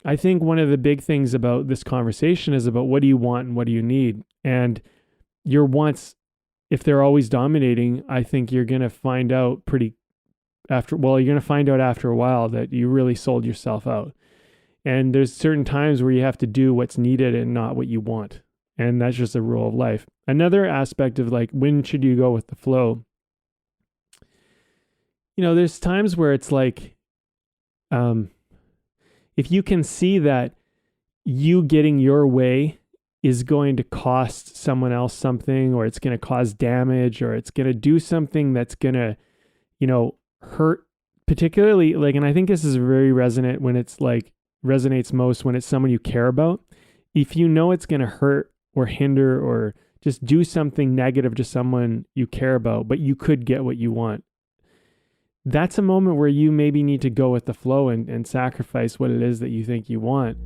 I think one of the big things about this conversation is about what do you want and what do you need? And your wants, if they're always dominating, I think you're going to find out you're going to find out after a while that you really sold yourself out. And there's certain times where you have to do what's needed and not what you want. And that's just a rule of life. Another aspect of like, when should you go with the flow? There's times where it's like, if you can see that you getting your way is going to cost someone else something, or it's going to cause damage, or it's going to do something that's going to, hurt, particularly like, and I think this is very resonant when it's like, resonates most when it's someone you care about. If you know it's going to hurt or hinder or just do something negative to someone you care about, but you could get what you want, that's a moment where you maybe need to go with the flow and sacrifice what it is that you think you want.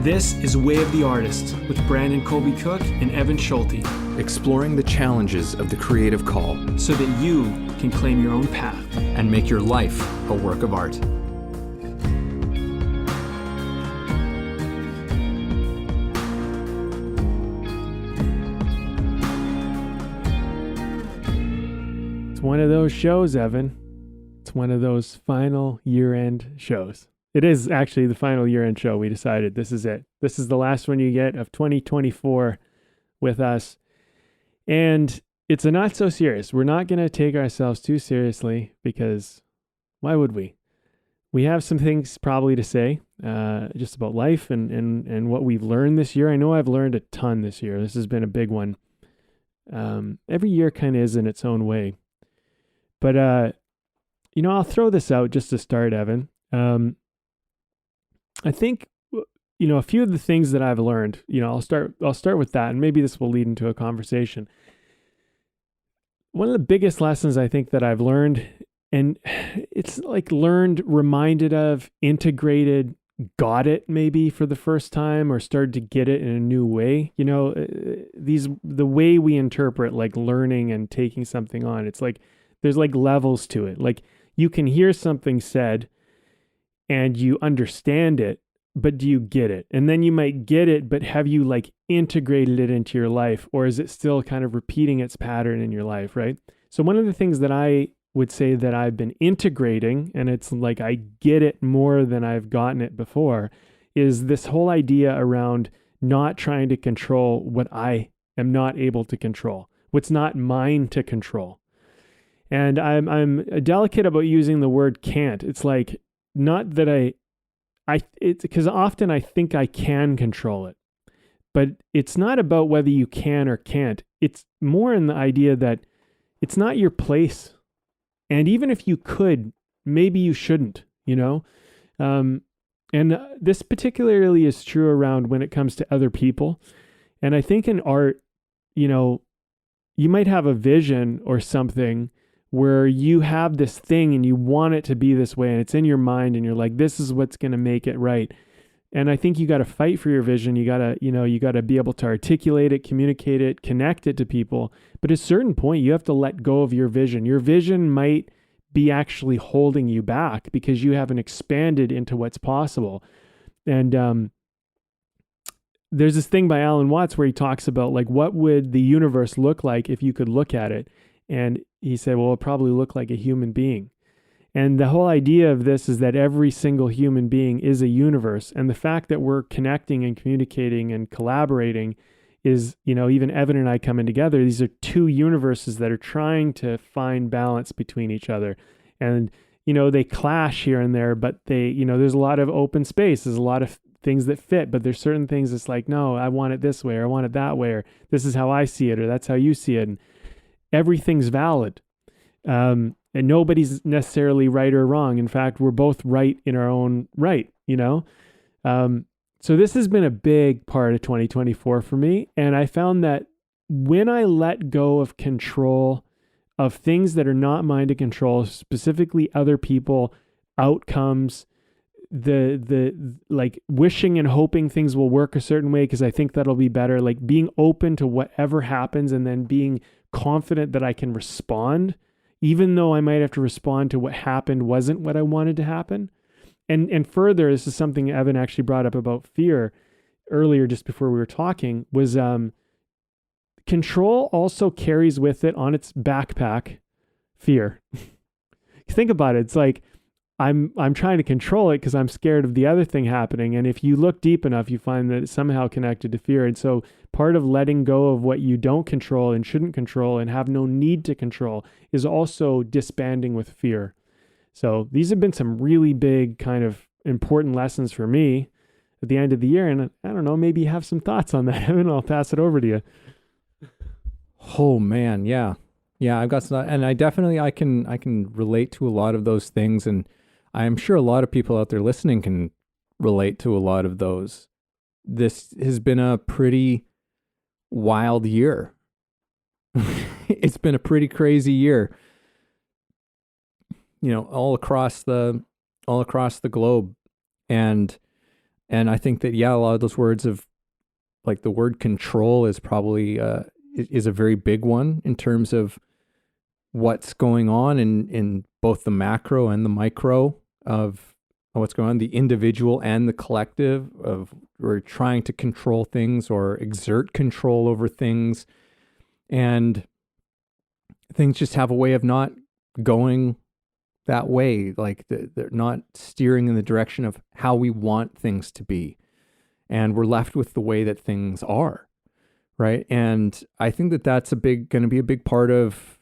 This is Way of the Artist with Brandon Colby Cook and Evan Schulte. Exploring the challenges of the creative call so that you can claim your own path and make your life a work of art. One of those shows, Evan. It's one of those final year-end shows. It is actually the final year-end show. We decided this is it. This is the last one you get of 2024 with us. And it's a not so serious. We're not going to take ourselves too seriously because why would we? We have some things probably to say just about life and what we've learned this year. I know I've learned a ton this year. This has been a big one. Every year kind of is in its own way. But, I'll throw this out just to start, Evan. I think, a few of the things that I've learned, I'll start with that, and maybe this will lead into a conversation. One of the biggest lessons I think that I've learned, and it's like reminded of, integrated, got it maybe for the first time, or started to get it in a new way. The way we interpret like learning and taking something on, it's like, there's like levels to it. Like you can hear something said and you understand it, but do you get it? And then you might get it, but have you like integrated it into your life, or is it still kind of repeating its pattern in your life, right? So one of the things that I would say that I've been integrating, and it's like I get it more than I've gotten it before, is this whole idea around not trying to control what I am not able to control, what's not mine to control. And I'm delicate about using the word can't. It's like, not that it's because often I think I can control it, but it's not about whether you can or can't. It's more in the idea that it's not your place. And even if you could, maybe you shouldn't, and this particularly is true around when it comes to other people. And I think in art, you might have a vision or something where you have this thing and you want it to be this way, and it's in your mind and you're like, this is what's going to make it right. And I think you got to fight for your vision. You got to be able to articulate it, communicate it, connect it to people. But at a certain point, you have to let go of your vision. Your vision might be actually holding you back because you haven't expanded into what's possible. And there's this thing by Alan Watts where he talks about like, what would the universe look like if you could look at it? And he said, well, it'll probably look like a human being. And the whole idea of this is that every single human being is a universe. And the fact that we're connecting and communicating and collaborating is, even Evan and I coming together, these are two universes that are trying to find balance between each other. And, they clash here and there, but there's a lot of open space. There's a lot of things that fit, but there's certain things that's like, no, I want it this way, or I want it that way, or this is how I see it, or that's how you see it. And everything's valid. And nobody's necessarily right or wrong. In fact, we're both right in our own right, So this has been a big part of 2024 for me. And I found that when I let go of control of things that are not mine to control, specifically other people, outcomes, the like wishing and hoping things will work a certain way because I think that'll be better, like being open to whatever happens and then being confident that I can respond, even though I might have to respond to what happened wasn't what I wanted to happen. And further, this is something Evan actually brought up about fear earlier, just before we were talking, was control also carries with it on its backpack fear. Think about it. It's like I'm trying to control it because I'm scared of the other thing happening. And if you look deep enough, you find that it's somehow connected to fear. And so part of letting go of what you don't control and shouldn't control and have no need to control is also disbanding with fear. So these have been some really big kind of important lessons for me at the end of the year. And I don't know, maybe you have some thoughts on that, Evan. I'll pass it over to you. Oh man, yeah. Yeah, I've got some, and I can relate to a lot of those things, and I'm sure a lot of people out there listening can relate to a lot of those. This has been a pretty wild year. It's been a pretty crazy year. All across the globe. And I think that, yeah, a lot of those words of, like, the word control is probably is a very big one in terms of what's going on in both the macro and the micro of what's going on, the individual and the collective, of we're trying to control things or exert control over things, and things just have a way of not going that way. Like they're not steering in the direction of how we want things to be, and we're left with the way that things are, right? And I think that that's going to be a big part of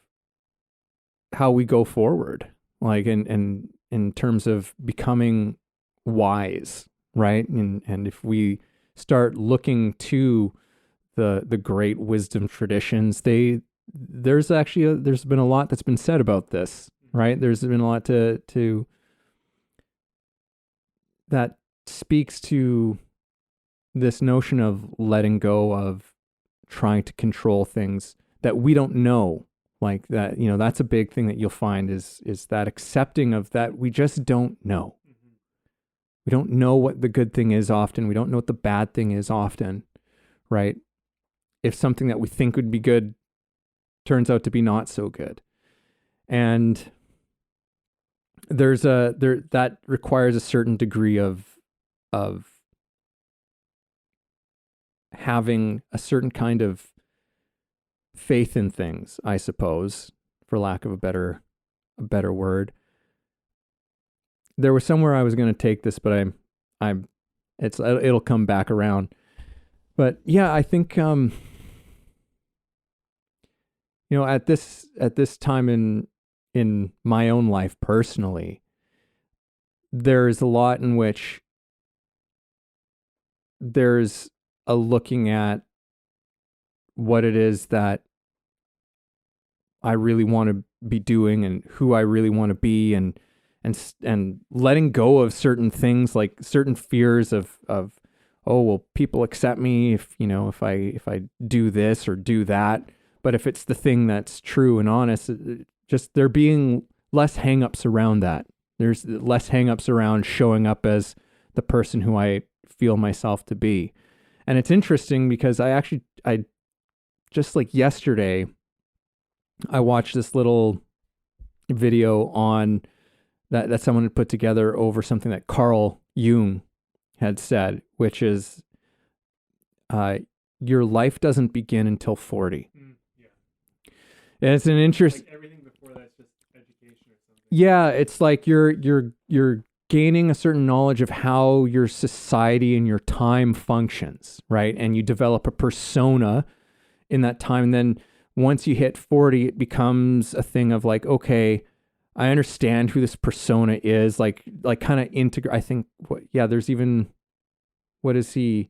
how we go forward, like in terms of becoming wise, right? And if we start looking to the great wisdom traditions, there's been a lot that's been said about this, right? There's been a lot to that speaks to this notion of letting go of trying to control things that we don't know. Like that, that's a big thing that you'll find is that accepting of that we just don't know. Mm-hmm. We don't know what the good thing is often. We don't know what the bad thing is often, right? If something that we think would be good turns out to be not so good. And that requires a certain degree of having a certain kind of faith in things, I suppose, for lack of a better word. There was somewhere I was going to take this, but it'll come back around. But yeah, I think at this time in my own life personally, there's a lot in which there's a looking at what it is that I really want to be doing and who I really want to be, and letting go of certain things, like certain fears of oh, will people accept me if I do this or do that? But if it's the thing that's true and honest, just there being less hangups around that. There's less hangups around showing up as the person who I feel myself to be. And it's interesting because I just like yesterday, I watched this little video on that someone had put together over something that Carl Jung had said, which is, your life doesn't begin until 40. Yeah. And it's an interest. Like everything before that's just education or something. Yeah, it's like you're gaining a certain knowledge of how your society and your time functions, right? And you develop a persona in that time. And then once you hit 40, it becomes a thing of like, okay, I understand who this persona is, like kind of integrate. I think there's even, what does he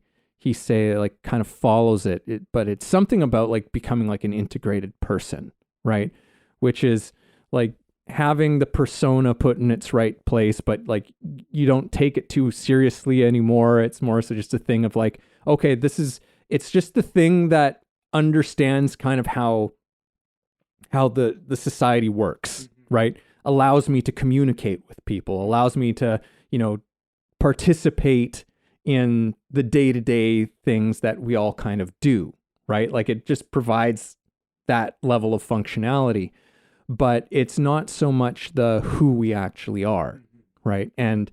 say, like kind of follows it, but it's something about like becoming like an integrated person, right? Which is like having the persona put in its right place, but like you don't take it too seriously anymore. It's more so just a thing of like, okay, it's just the thing that understands kind of how the society works, mm-hmm. right? Allows me to communicate with people, allows me to, participate in the day-to-day things that we all kind of do, right? Like it just provides that level of functionality, but it's not so much the who we actually are, mm-hmm. right? And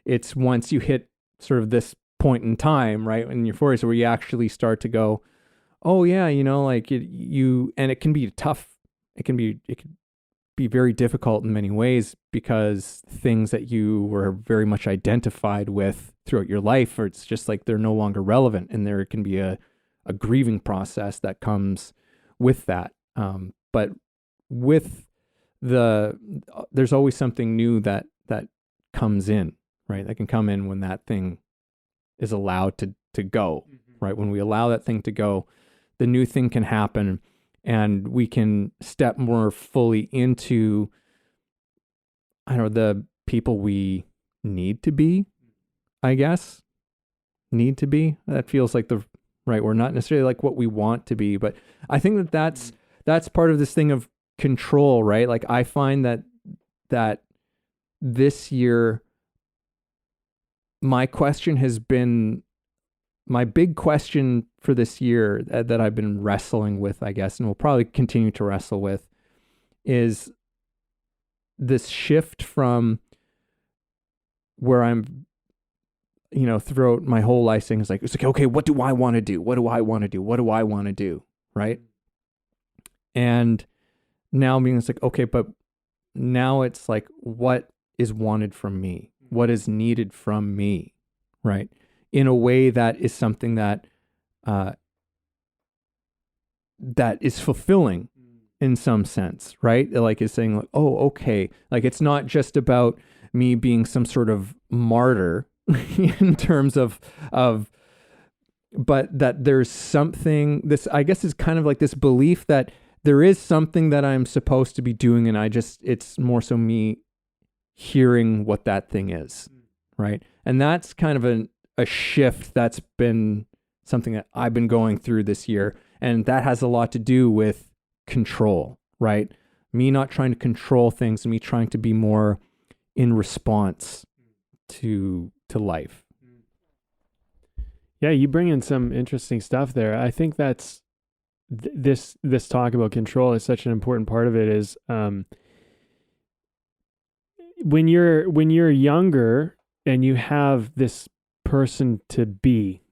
It's once you hit sort of this point in time, right, in your 40s, where you actually start to go, oh yeah, like and it can be tough. It can be very difficult in many ways, because things that you were very much identified with throughout your life, or it's just like they're no longer relevant, and there can be a grieving process that comes with that. But with there's always something new that comes in, right? That can come in when that thing is allowed to go, right? When we allow that thing to go, the new thing can happen, and we can step more fully into, I don't know, the people we need to be, I guess. Need to be. That feels like the right word, not necessarily like what we want to be, but I think that's part of this thing of control, right? Like I find that this year, my big question for this year that I've been wrestling with, I guess, and will probably continue to wrestle with, is this shift from where I'm, throughout my whole life saying, it's like, okay, what do I want to do? What do I want to do? What do I want to do? Right. And now being, it's like, okay, but now it's like, what is wanted from me? What is needed from me? Right. In a way that is something that is fulfilling in some sense, right? Like it's saying like, oh, okay. Like it's not just about me being some sort of martyr in terms of, but that there's something, this, I guess is kind of like this belief that there is something that I'm supposed to be doing. And it's more so me hearing what that thing is. Right. And that's kind of a shift that's been something that I've been going through this year. And that has a lot to do with control, right? Me not trying to control things, me trying to be more in response to life. Yeah, you bring in some interesting stuff there. I think that's this talk about control is such an important part of it is when you're younger and you have this person to be,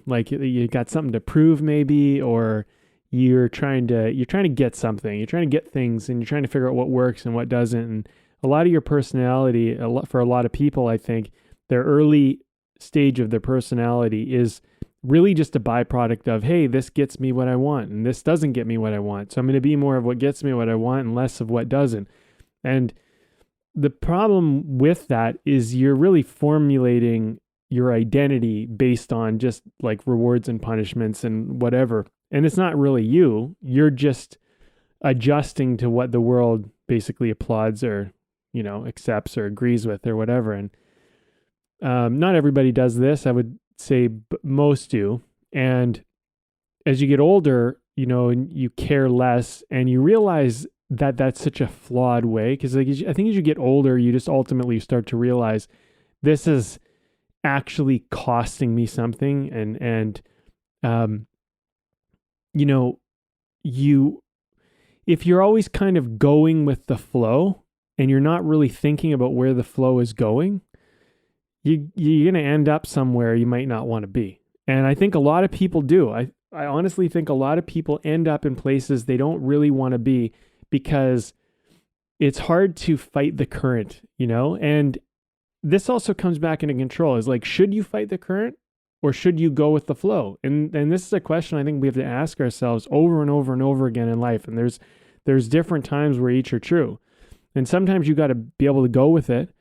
like you got something to prove maybe, or you're trying to get something, you're trying to get things, and you're trying to figure out what works and what doesn't. And a lot of your personality, for a lot of people, I think their early stage of their personality is really just a byproduct of, hey, this gets me what I want and this doesn't get me what I want. So I'm going to be more of what gets me what I want and less of what doesn't. And the problem with that is you're really formulating your identity based on just like rewards and punishments and whatever. And it's not really you. You're just adjusting to what the world basically applauds or, accepts or agrees with or whatever. And not everybody does this. I would say most do. And as you get older, you care less and you realize that that's such a flawed way. Because I think as you get older, you just ultimately start to realize this is actually costing me something. And if you're always kind of going with the flow and you're not really thinking about where the flow is going, you're going to end up somewhere you might not want to be. And I think a lot of people do. I honestly think a lot of people end up in places they don't really want to be because it's hard to fight the current, and this also comes back into control. Is like, should you fight the current or should you go with the flow? And this is a question I think we have to ask ourselves over and over and over again in life. And there's different times where each are true. And sometimes you got to be able to go with it.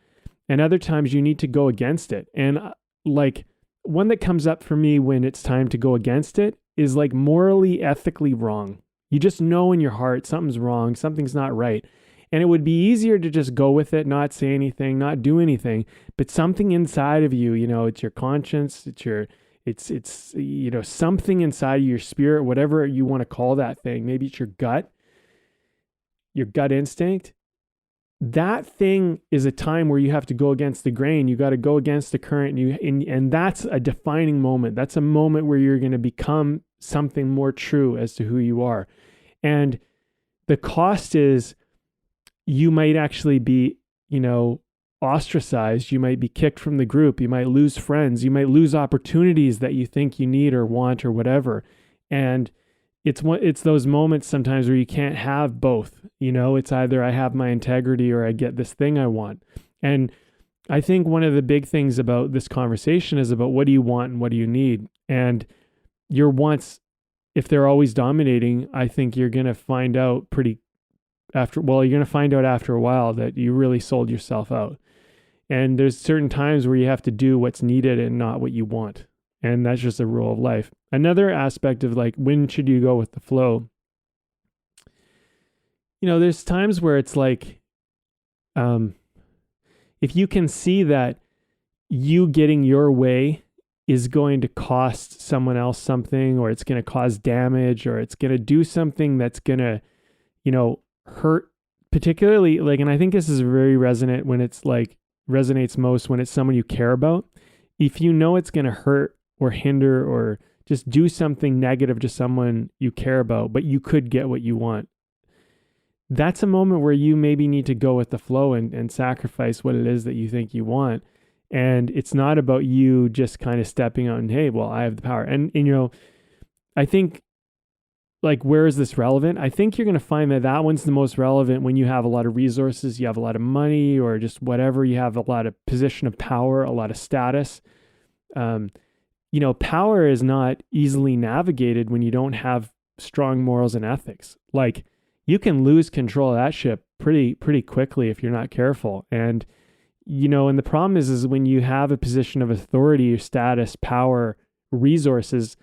And other times you need to go against it. And like one that comes up for me when it's time to go against it is like morally, ethically wrong. You just know in your heart something's wrong, something's not right. And it would be easier to just go with it, not say anything, not do anything. But something inside of you, it's your conscience, it's something inside of your spirit, whatever you want to call that thing. Maybe it's your gut instinct. That thing is a time where you have to go against the grain. You got to go against the current, and that's a defining moment. That's a moment where you're going to become something more true as to who you are. And the cost is you might actually be, ostracized, you might be kicked from the group, you might lose friends, you might lose opportunities that you think you need or want or whatever. And it's those moments sometimes where you can't have both. It's either I have my integrity or I get this thing I want. And I think one of the big things about this conversation is about what do you want and what do you need? And your wants, if they're always dominating, I think you're going to find out after a while that you really sold yourself out. And there's certain times where you have to do what's needed and not what you want. And that's just a rule of life. Another aspect of like, when should you go with the flow? There's times where it's like, if you can see that you getting your way is going to cost someone else something, or it's going to cause damage, or it's going to do something that's going to, hurt, particularly like, and I think this is very resonant when it's like, resonates most when it's someone you care about. If you know it's going to hurt or hinder or just do something negative to someone you care about, but you could get what you want, that's a moment where you maybe need to go with the flow and sacrifice what it is that you think you want. And it's not about you just kind of stepping out and, hey, well, I have the power. And I think, like, where is this relevant? I think you're going to find that one's the most relevant when you have a lot of resources, you have a lot of money, or just whatever, you have a lot of position of power, a lot of status. Power is not easily navigated when you don't have strong morals and ethics. Like, you can lose control of that ship pretty quickly if you're not careful. And, and the problem is when you have a position of authority or status, power, resources,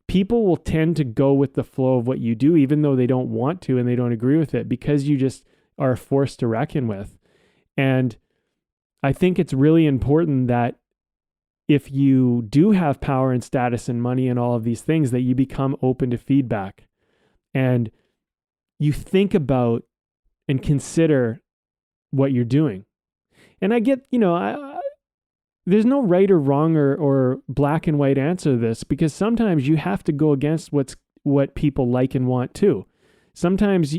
people will tend to go with the flow of what you do, even though they don't want to and they don't agree with it, because you just are a force to reckon with. And I think it's really important that if you do have power and status and money and all of these things, that you become open to feedback and you think about and consider what you're doing. And I get, there's no right or wrong or black and white answer to this, because sometimes you have to go against what people like and want too. Sometimes,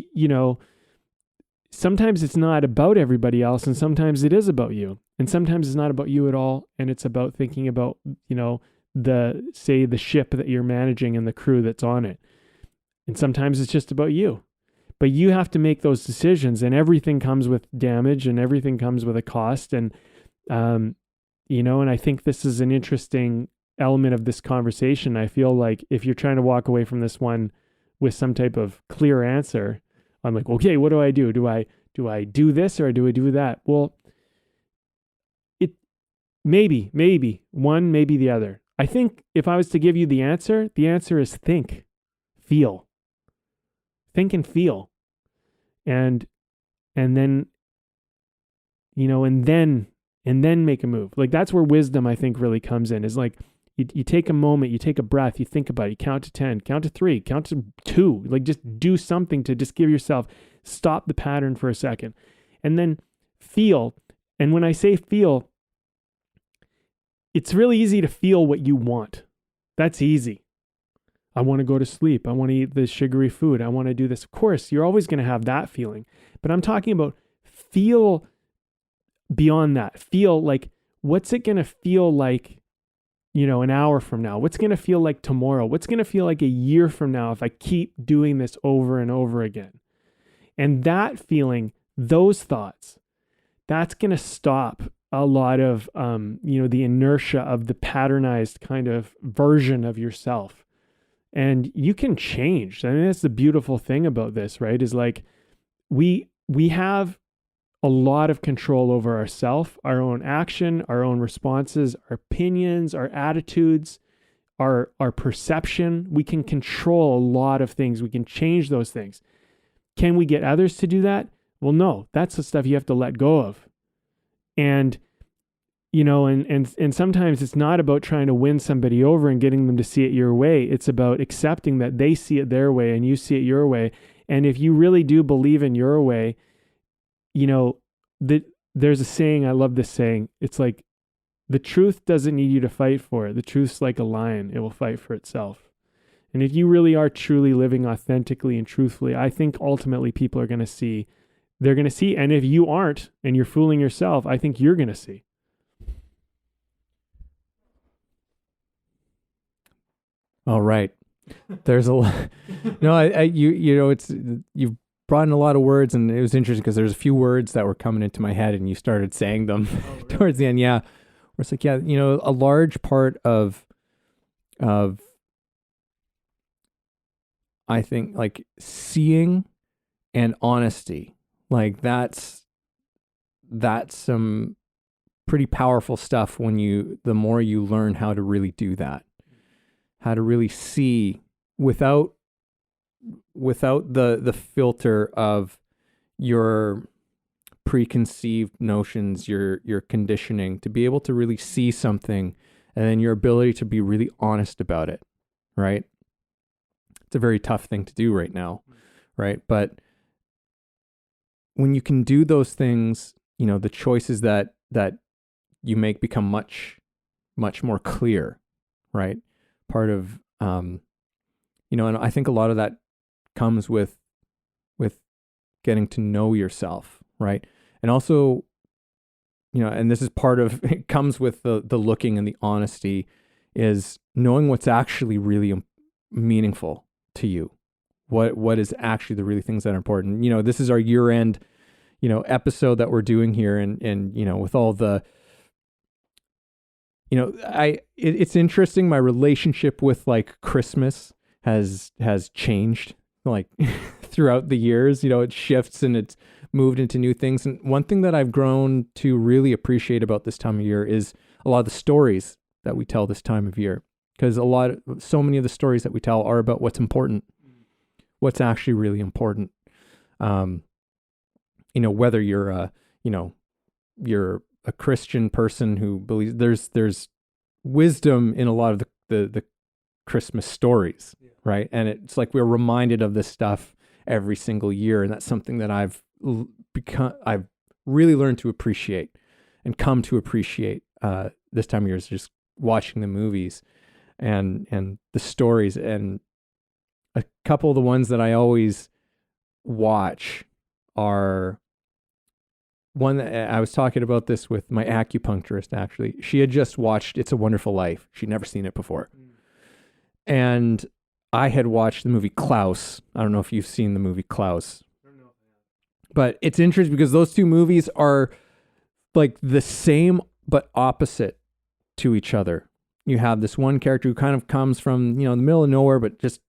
sometimes it's not about everybody else, and sometimes it is about you. And sometimes it's not about you at all, and it's about thinking about, the ship that you're managing and the crew that's on it. And sometimes it's just about you. But you have to make those decisions, and everything comes with damage and everything comes with a cost. And, and I think this is an interesting element of this conversation. I feel like if you're trying to walk away from this one with some type of clear answer, I'm like, okay, what do I do? Do I do this or do I do that? Well, it maybe one, maybe the other. I think if I was to give you the answer is think, feel. Think and feel. And then, and then make a move. Like, that's where wisdom, I think, really comes in, is like, you take a moment, you take a breath, you think about it, you count to 10, count to 3, count to 2, like just do something to just give yourself, stop the pattern for a second, and then feel. And when I say feel, it's really easy to feel what you want. That's easy. I want to go to sleep. I want to eat this sugary food. I want to do this. Of course, you're always going to have that feeling. But I'm talking about feel beyond that. Feel like, what's it going to feel like, an hour from now? What's going to feel like tomorrow? What's going to feel like a year from now if I keep doing this over and over again? And that feeling, those thoughts, that's going to stop a lot of, the inertia of the patternized kind of version of yourself. And you can change. I mean, that's the beautiful thing about this, right? Is like, we have a lot of control over ourselves, our own action, our own responses, our opinions, our attitudes, our perception. We can control a lot of things. We can change those things. Can we get others to do that? Well, no, that's the stuff you have to let go of. And, and sometimes it's not about trying to win somebody over and getting them to see it your way. It's about accepting that they see it their way and you see it your way. And if you really do believe in your way, there's a saying, I love this saying. It's like, the truth doesn't need you to fight for it. The truth's like a lion. It will fight for itself. And if you really are truly living authentically and truthfully, I think ultimately people are going to see they're going to see. And if you aren't and you're fooling yourself, I think you're going to see. All right. There's a lot. No, you know, you've brought in a lot of words, and it was interesting because there's a few words that were coming into my head and you started saying them towards the end. Yeah. Where it's like, yeah, you know, a large part of, I think, like, seeing and honesty, like that's some pretty powerful stuff the more you learn how to really do that, how to really see without the filter of your preconceived notions, your conditioning, to be able to really see something, and then your ability to be really honest about it, right? It's a very tough thing to do right now, right? But when you can do those things, you know, the choices that you make become much more clear, right? Part of, you know, and I think a lot of that comes with getting to know yourself, right? And also, you know, and this is part of, it comes with the looking and the honesty, is knowing what's actually really meaningful to you. What is actually the really things that are important. You know, this is our year-end, you know, episode that we're doing here, and you know, with all the, you know, it's interesting. My relationship with, like, Christmas has changed, like, throughout the years. You know, it shifts and it's moved into new things. And one thing that I've grown to really appreciate about this time of year is a lot of the stories that we tell this time of year, because so many of the stories that we tell are about what's important, what's actually really important. You know, whether you're you're a Christian person who believes, there's wisdom in a lot of the Christmas stories, right? And it's like we're reminded of this stuff every single year, and that's something that I've really learned to appreciate and come to appreciate this time of year, is just watching the movies and the stories. And a couple of the ones that I always watch are, one that I was talking about this with my acupuncturist, actually. She had just watched It's a Wonderful Life. She'd never seen it before. And I had watched the movie Klaus. I don't know if you've seen the movie Klaus. But it's interesting because those two movies are like the same but opposite to each other. You have this one character who kind of comes from, you know, the middle of nowhere, but just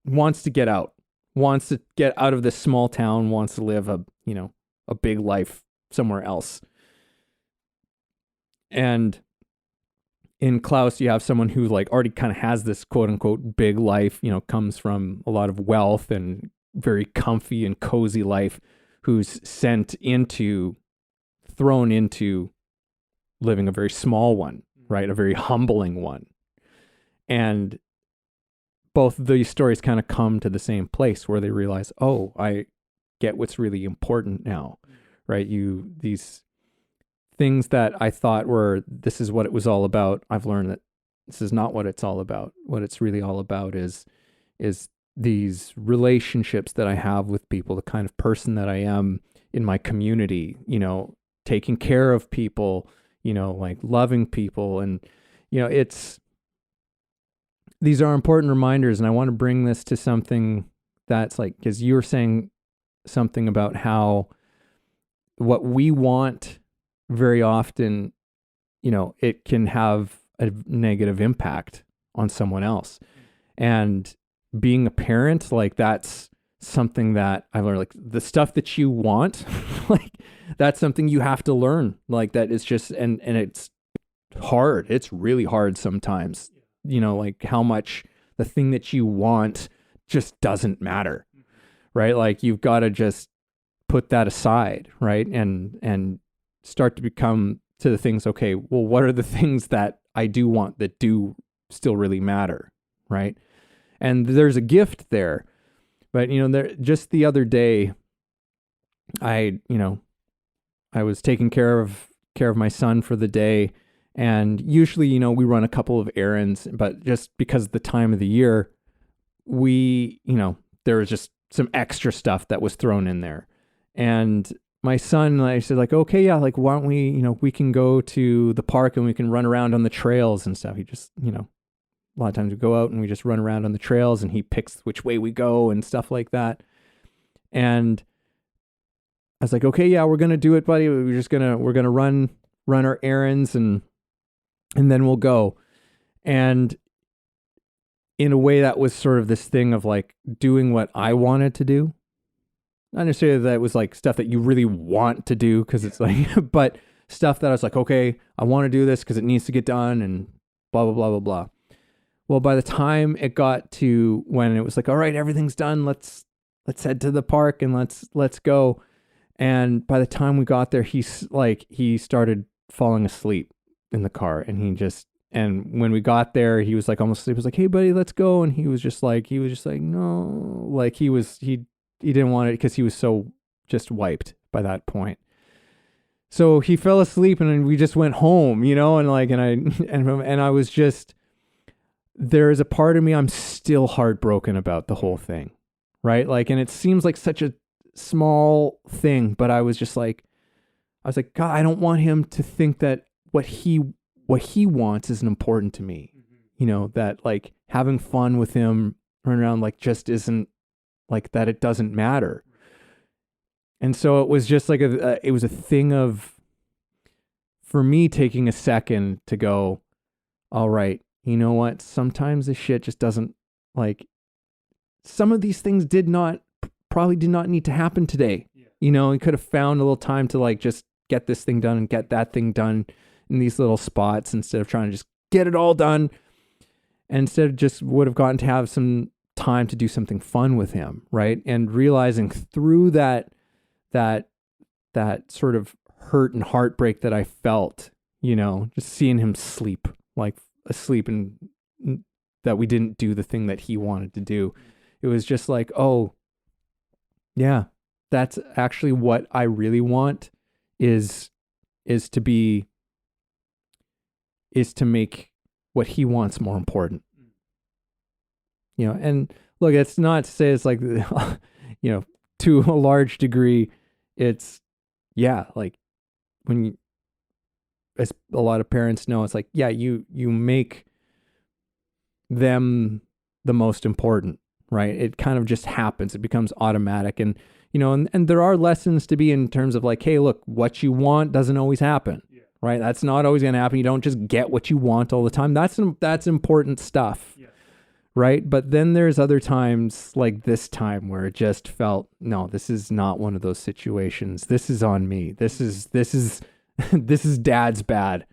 wants to get out of this small town, wants to live a big life somewhere else. And in Klaus, you have someone who, like, already kind of has this quote unquote big life, you know, comes from a lot of wealth and very comfy and cozy life, who's thrown into living a very small one, right? A very humbling one. And both of these stories kind of come to the same place where they realize, oh, I get what's really important now, right? These things that I thought this is what it was all about, I've learned that this is not what it's all about. What it's really all about is these relationships that I have with people, the kind of person that I am in my community, you know, taking care of people, you know, like loving people. And, you know, these are important reminders. And I want to bring this to something that's like, because you were saying something about how what we want very often, you know, it can have a negative impact on someone else. And being a parent, like, that's something that I learned, like, the stuff that you want, like, that's something you have to learn. Like, that is just, and it's hard. It's really hard sometimes, you know, like how much the thing that you want just doesn't matter, right? Like, you've got to just put that aside, right? And start to become to the things, okay, well, what are the things that I do want that do still really matter, right? And there's a gift there. But, you know, just the other day, I was taking care of my son for the day. And usually, you know, we run a couple of errands, but just because of the time of the year, there was just some extra stuff that was thrown in there. And my son, I said like, okay, yeah, like why don't we, we can go to the park and we can run around on the trails and stuff. He just, a lot of times we go out and we just run around on the trails and he picks which way we go and stuff like that. And I was like, okay, yeah, we're going to do it, buddy. We're going to run our errands and then we'll go. And in a way that was sort of this thing of like doing what I wanted to do. Not necessarily that it was like stuff that you really want to do, because it's like, but stuff that I was like, okay, I want to do this because it needs to get done and blah, blah, blah, blah, blah. Well, by the time it got to when it was like, all right, everything's done, let's head to the park and let's go. And by the time we got there, he started falling asleep in the car, and when we got there, he was like almost asleep. He was like, hey buddy, let's go. And he was just like, no, like he didn't want it because he was so just wiped by that point. So he fell asleep and then we just went home, and I was just, there is a part of me, I'm still heartbroken about the whole thing. Right. Like, and it seems like such a small thing, but I was like, God, I don't want him to think that what he wants isn't important to me. That like having fun with him running around like just isn't like that, it doesn't matter. And so it was just like it was a thing of, for me, taking a second to go, all right, you know what? Sometimes this shit just doesn't, like, some of these things probably did not need to happen today. Yeah. He could have found a little time to like just get this thing done and get that thing done in these little spots instead of trying to just get it all done. And instead just would have gotten to have some time to do something fun with him. Right. And realizing through that sort of hurt and heartbreak that I felt, just seeing him sleep, like asleep, and that we didn't do the thing that he wanted to do. It was just like, oh yeah, that's actually what I really want is to make what he wants more important. And look, it's not to say it's like, to a large degree, it's, yeah, like when as a lot of parents know, it's like, yeah, you make them the most important, right? It kind of just happens. It becomes automatic. And, and there are lessons to be in terms of like, hey, look, what you want doesn't always happen, right? That's not always going to happen. You don't just get what you want all the time. That's important stuff. Yeah. Right. But then there's other times like this time where it just felt, no, this is not one of those situations. This is on me. This is dad's bad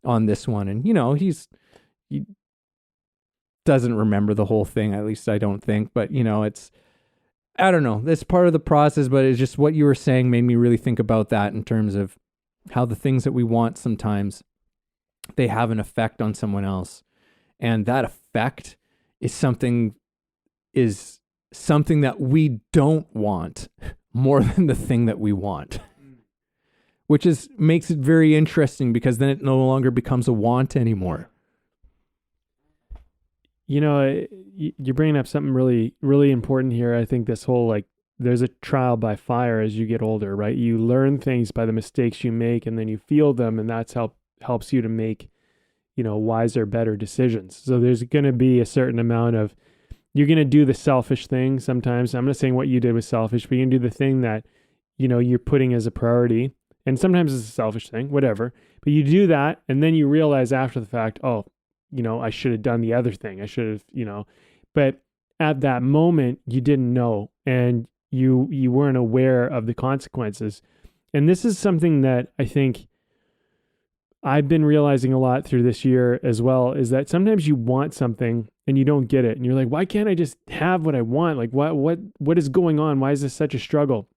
on this one. And, he doesn't remember the whole thing. At least I don't think, but I don't know. That's part of the process, but it's just what you were saying made me really think about that in terms of how the things that we want sometimes, they have an effect on someone else. And that effect is something that we don't want more than the thing that we want, which makes it very interesting, because then it no longer becomes a want anymore. You're bringing up something really, really important here. I think this whole, like, there's a trial by fire as you get older, right? You learn things by the mistakes you make, and then you feel them, and that's helps you to make, wiser, better decisions. So there's going to be a certain amount of, you're going to do the selfish thing sometimes. I'm not saying what you did was selfish, but you can do the thing that, you're putting as a priority. And sometimes it's a selfish thing, whatever. But you do that, and then you realize after the fact, oh, I should have done the other thing. I should have, but at that moment you didn't know, and you weren't aware of the consequences. And this is something that I think I've been realizing a lot through this year as well, is that sometimes you want something and you don't get it. And you're like, why can't I just have what I want? Like, what is going on? Why is this such a struggle?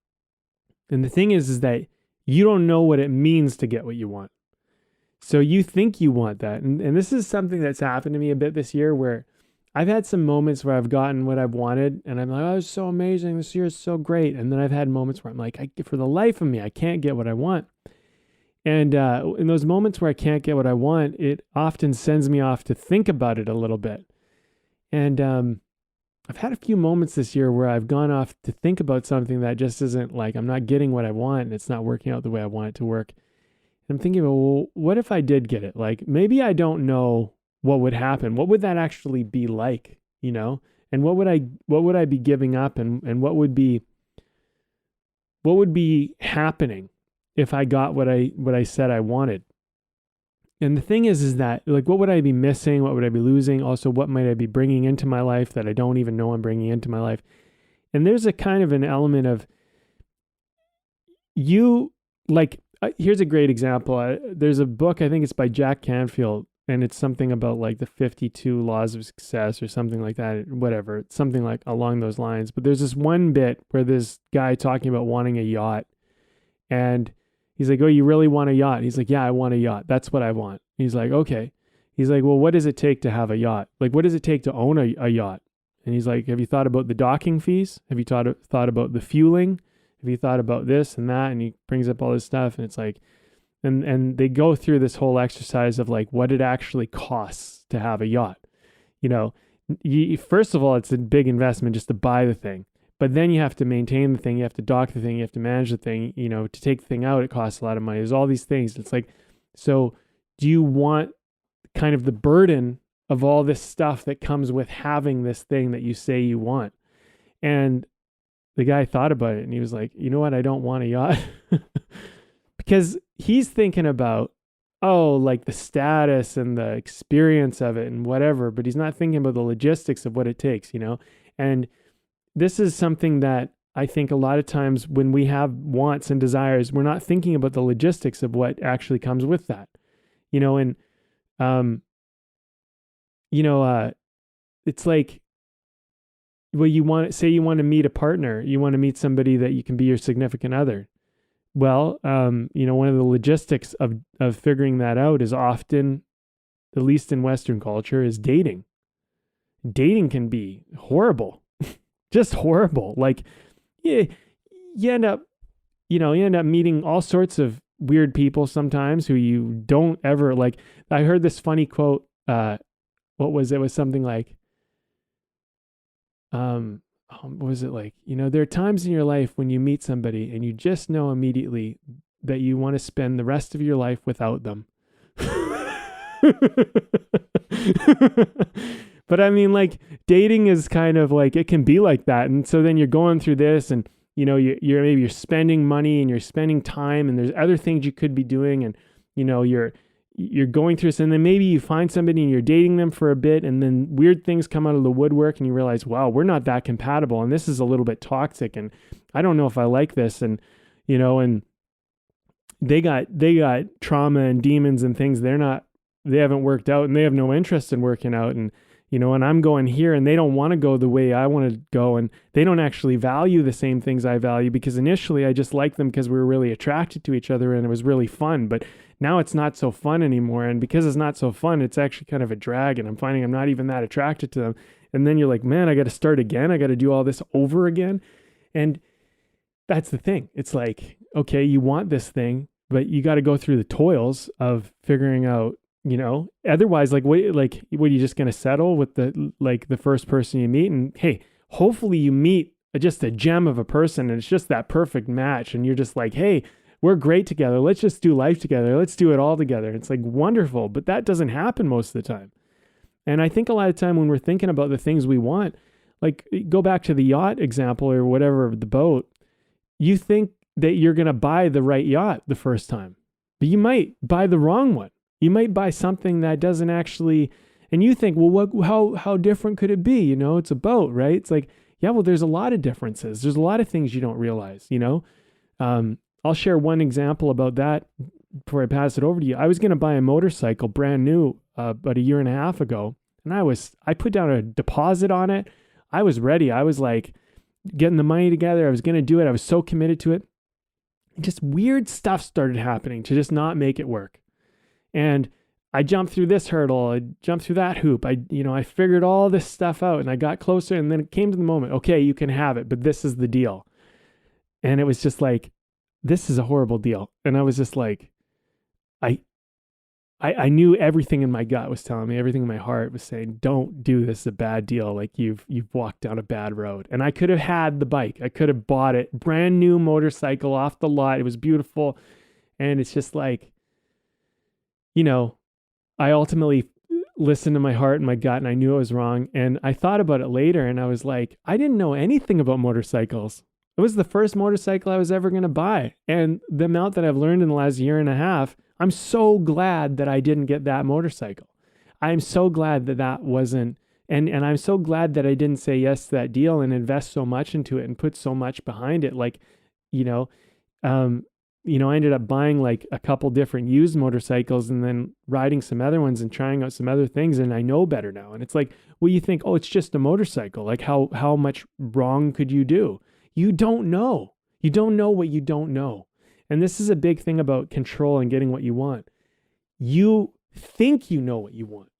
And the thing is that you don't know what it means to get what you want. So you think you want that. And this is something that's happened to me a bit this year, where I've had some moments where I've gotten what I've wanted and I'm like, oh, it's so amazing. This year is so great. And then I've had moments where I'm like, for the life of me, I can't get what I want. And in those moments where I can't get what I want, it often sends me off to think about it a little bit. And I've had a few moments this year where I've gone off to think about something that just isn't like, I'm not getting what I want and it's not working out the way I want it to work. And I'm thinking, well, what if I did get it? Like, maybe I don't know what would happen. What would that actually be like, you know? And what would I be giving up, and what would be happening if I got what I said I wanted? And the thing is that, like, what would I be missing? What would I be losing? Also, what might I be bringing into my life that I don't even know I'm bringing into my life? And there's a kind of an element of you, like, here's a great example. There's a book, I think it's by Jack Canfield, and it's something about like the 52 laws of success or something like that, whatever, something like along those lines. But there's this one bit where this guy talking about wanting a yacht, and he's like, oh, you really want a yacht? He's like, yeah, I want a yacht. That's what I want. He's like, okay. He's like, well, what does it take to have a yacht? Like, what does it take to own a yacht? And he's like, have you thought about the docking fees? Have you thought about the fueling? Have you thought about this and that? And he brings up all this stuff, and it's like, and they go through this whole exercise of like what it actually costs to have a yacht. You know, first of all, it's a big investment just to buy the thing. But then you have to maintain the thing, you have to dock the thing, you have to manage the thing, you know, to take the thing out, it costs a lot of money. There's all these things. It's like, so do you want kind of the burden of all this stuff that comes with having this thing that you say you want? And the guy thought about it and he was like, you know what? I don't want a yacht. Because he's thinking about, oh, like the status and the experience of it and whatever, but he's not thinking about the logistics of what it takes, you know? And this is something that I think a lot of times when we have wants and desires, we're not thinking about the logistics of what actually comes with that, you know? And, it's like, well, you want to meet a partner, you want to meet somebody that you can be your significant other. Well, one of the logistics of figuring that out is often, at least in Western culture, is dating. Dating can be horrible. Just horrible. Like, you end up meeting all sorts of weird people sometimes who you don't ever like. I heard this funny quote. What was it? It was something like, what was it like? You know, there are times in your life when you meet somebody and you just know immediately that you want to spend the rest of your life without them. But I mean, like, dating is kind of like, it can be like that. And so then you're going through this and, you know, you're spending money and you're spending time and there's other things you could be doing. And, you know, you're going through this, and then maybe you find somebody and you're dating them for a bit, and then weird things come out of the woodwork and you realize, wow, we're not that compatible. And this is a little bit toxic. And I don't know if I like this. And, you know, and they got trauma and demons and things. They haven't worked out and they have no interest in working out. And, you know, and I'm going here and they don't want to go the way I want to go. And they don't actually value the same things I value, because initially I just liked them because we were really attracted to each other and it was really fun. But now it's not so fun anymore. And because it's not so fun, it's actually kind of a drag. And I'm finding I'm not even that attracted to them. And then you're like, man, I got to start again. I got to do all this over again. And that's the thing. It's like, okay, you want this thing, but you got to go through the toils of figuring out, you know, otherwise, what are you just going to settle with the first person you meet? And hey, hopefully you meet just a gem of a person and it's just that perfect match. And you're just like, hey, we're great together. Let's just do life together. Let's do it all together. It's like wonderful, but that doesn't happen most of the time. And I think a lot of time when we're thinking about the things we want, like go back to the yacht example or whatever, the boat, you think that you're going to buy the right yacht the first time, but you might buy the wrong one. You might buy something that doesn't actually, and you think, well, how different could it be? You know, it's a boat, right? It's like, yeah, well, there's a lot of differences. There's a lot of things you don't realize, you know? I'll share one example about that before I pass it over to you. I was going to buy a motorcycle brand new about a year and a half ago. And I put down a deposit on it. I was ready. I was like getting the money together. I was going to do it. I was so committed to it. And just weird stuff started happening to just not make it work. And I jumped through this hurdle. I jumped through that hoop. I figured all this stuff out and I got closer, and then it came to the moment. Okay, you can have it, but this is the deal. And it was just like, this is a horrible deal. And I was just like, I knew everything in my gut was telling me, everything in my heart was saying, don't do this, a bad deal. Like you've walked down a bad road. And I could have had the bike. I could have bought it, brand new motorcycle off the lot. It was beautiful. And it's just like, you know, I ultimately listened to my heart and my gut, and I knew it was wrong. And I thought about it later, and I was like, I didn't know anything about motorcycles. It was the first motorcycle I was ever going to buy. And the amount that I've learned in the last year and a half, I'm so glad that I didn't get that motorcycle. I'm so glad that that wasn't, and I'm so glad that I didn't say yes to that deal and invest so much into it and put so much behind it. Like, you know, I ended up buying like a couple different used motorcycles and then riding some other ones and trying out some other things. And I know better now. And it's like, well, you think, oh, it's just a motorcycle. Like how much wrong could you do? You don't know. You don't know what you don't know. And this is a big thing about control and getting what you want. You think you know what you want,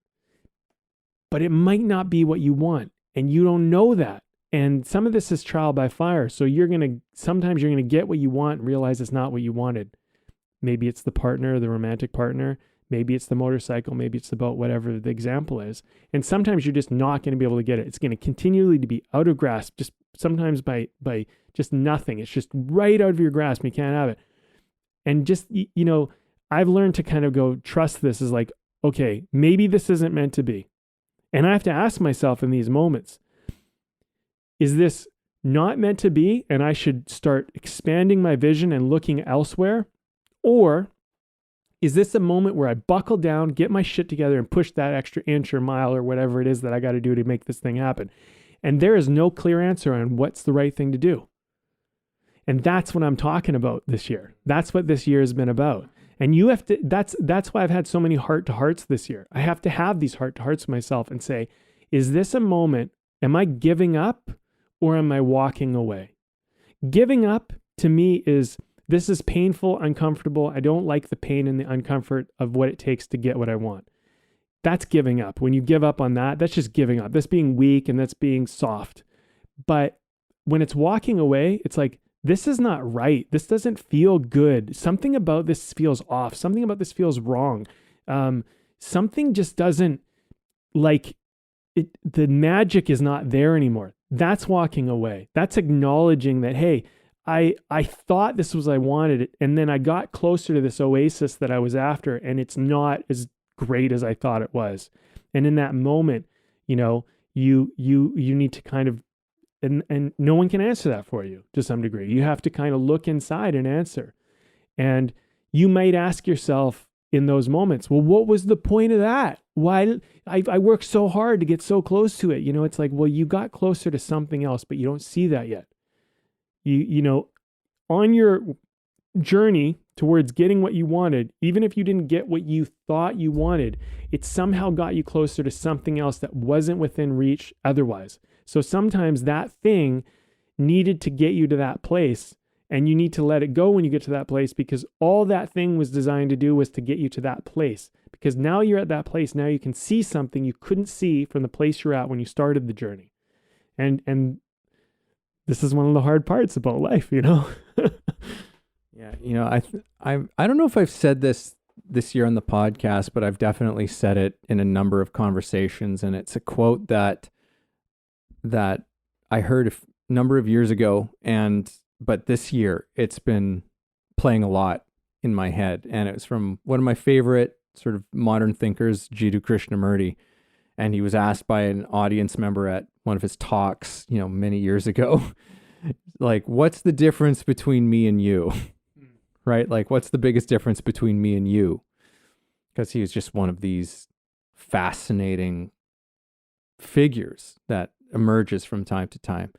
but it might not be what you want. And you don't know that. And some of this is trial by fire. So sometimes you're going to get what you want and realize it's not what you wanted. Maybe it's the partner, the romantic partner. Maybe it's the motorcycle. Maybe it's the boat, whatever the example is. And sometimes you're just not going to be able to get it. It's going to continually to be out of grasp, just sometimes by just nothing. It's just right out of your grasp. You can't have it. And just, I've learned to kind of go trust this as like, okay, maybe this isn't meant to be. And I have to ask myself in these moments, is this not meant to be? And I should start expanding my vision and looking elsewhere? Or is this a moment where I buckle down, get my shit together and push that extra inch or mile or whatever it is that I got to do to make this thing happen? And there is no clear answer on what's the right thing to do. And that's what I'm talking about this year. That's what this year has been about. And you have to, that's why I've had so many heart-to-hearts this year. I have to have these heart-to-hearts with myself and say, is this a moment, am I giving up or am I walking away? Giving up to me this is painful, uncomfortable. I don't like the pain and the uncomfort of what it takes to get what I want. That's giving up. When you give up on that, that's just giving up. That's being weak and that's being soft. But when it's walking away, it's like, this is not right. This doesn't feel good. Something about this feels off. Something about this feels wrong. Something just doesn't, like, the magic is not there anymore. That's walking away. That's acknowledging that, hey, I thought this was what I wanted, and then I got closer to this oasis that I was after, and it's not as great as I thought it was. And in that moment, you need to kind of, and no one can answer that for you to some degree. You have to kind of look inside and answer. And you might ask yourself in those moments, well, what was the point of that? Why I worked so hard to get so close to it? It's like, well, you got closer to something else, but you don't see that yet. On your journey towards getting what you wanted, even if you didn't get what you thought you wanted, it somehow got you closer to something else that wasn't within reach otherwise. So sometimes that thing needed to get you to that place, and you need to let it go when you get to that place, because all that thing was designed to do was to get you to that place. Because now you're at that place, now you can see something you couldn't see from the place you're at when you started the journey. And this is one of the hard parts about life, Yeah, I don't know if I've said this year on the podcast, but I've definitely said it in a number of conversations, and it's a quote that I heard a number of years ago, but this year it's been playing a lot in my head, and it was from one of my favorite sort of modern thinkers, Jiddu Krishnamurti, and he was asked by an audience member at one of his talks, many years ago, like, what's the difference between me and you? Right? Like, what's the biggest difference between me and you? Because he was just one of these fascinating figures that emerges from time to time.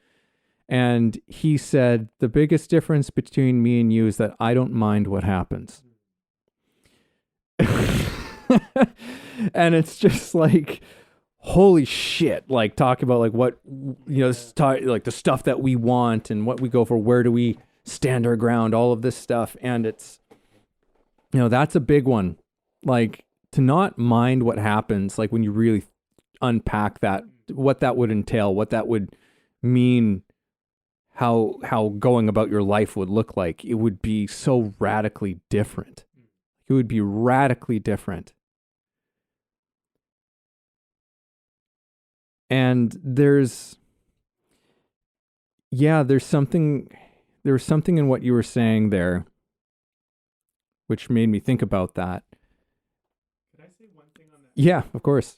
And he said, the biggest difference between me and you is that I don't mind what happens. And it's just like, holy shit, like, talk about like what, like the stuff that we want and what we go for, where do we stand our ground, all of this stuff. And it's, that's a big one. Like, to not mind what happens, like when you really unpack that, what that would entail, what that would mean, how going about your life would look like, it would be so radically different. It would be radically different. And there was something in what you were saying there, which made me think about that. Could I say one thing on that? Yeah, of course.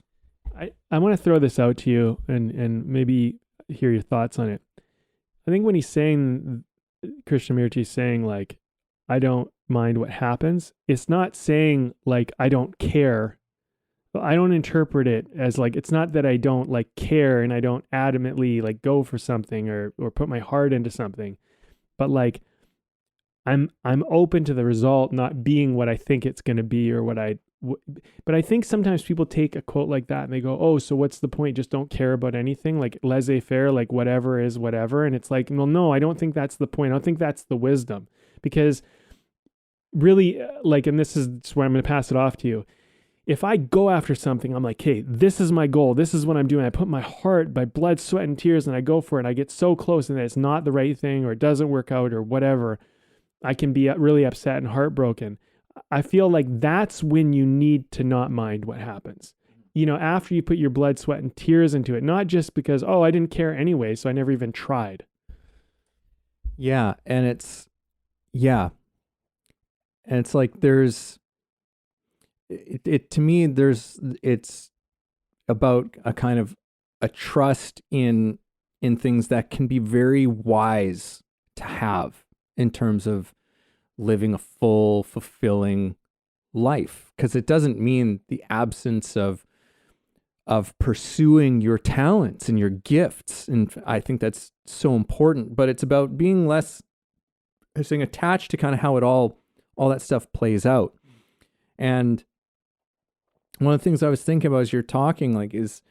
I want to throw this out to you and maybe hear your thoughts on it. I think when he's saying, Krishnamurti is saying, like, I don't mind what happens, it's not saying, like, I don't care. I don't interpret it as, like, it's not that I don't, like, care and I don't adamantly, like, go for something or put my heart into something, but, like, I'm open to the result not being what I think it's going to be or but I think sometimes people take a quote like that and they go, oh, so what's the point? Just don't care about anything, like laissez-faire, like whatever is whatever. And it's like, well, no, I don't think that's the point. I don't think that's the wisdom, because really, like, and this is where I'm going to pass it off to you. If I go after something, I'm like, hey, this is my goal. This is what I'm doing. I put my heart, my blood, sweat, and tears, and I go for it. And I get so close and it's not the right thing or it doesn't work out or whatever. I can be really upset and heartbroken. I feel like that's when you need to not mind what happens. You know, after you put your blood, sweat, and tears into it, not just because, oh, I didn't care anyway, so I never even tried. Yeah. And it's like to me, it's about a kind of a trust in things that can be very wise to have in terms of living a full, fulfilling life. Because it doesn't mean the absence of pursuing your talents and your gifts. And I think that's so important, but it's about being less, I was saying, attached to kind of how it all that stuff plays out. And one of the things I was thinking about as you're talking, like, is,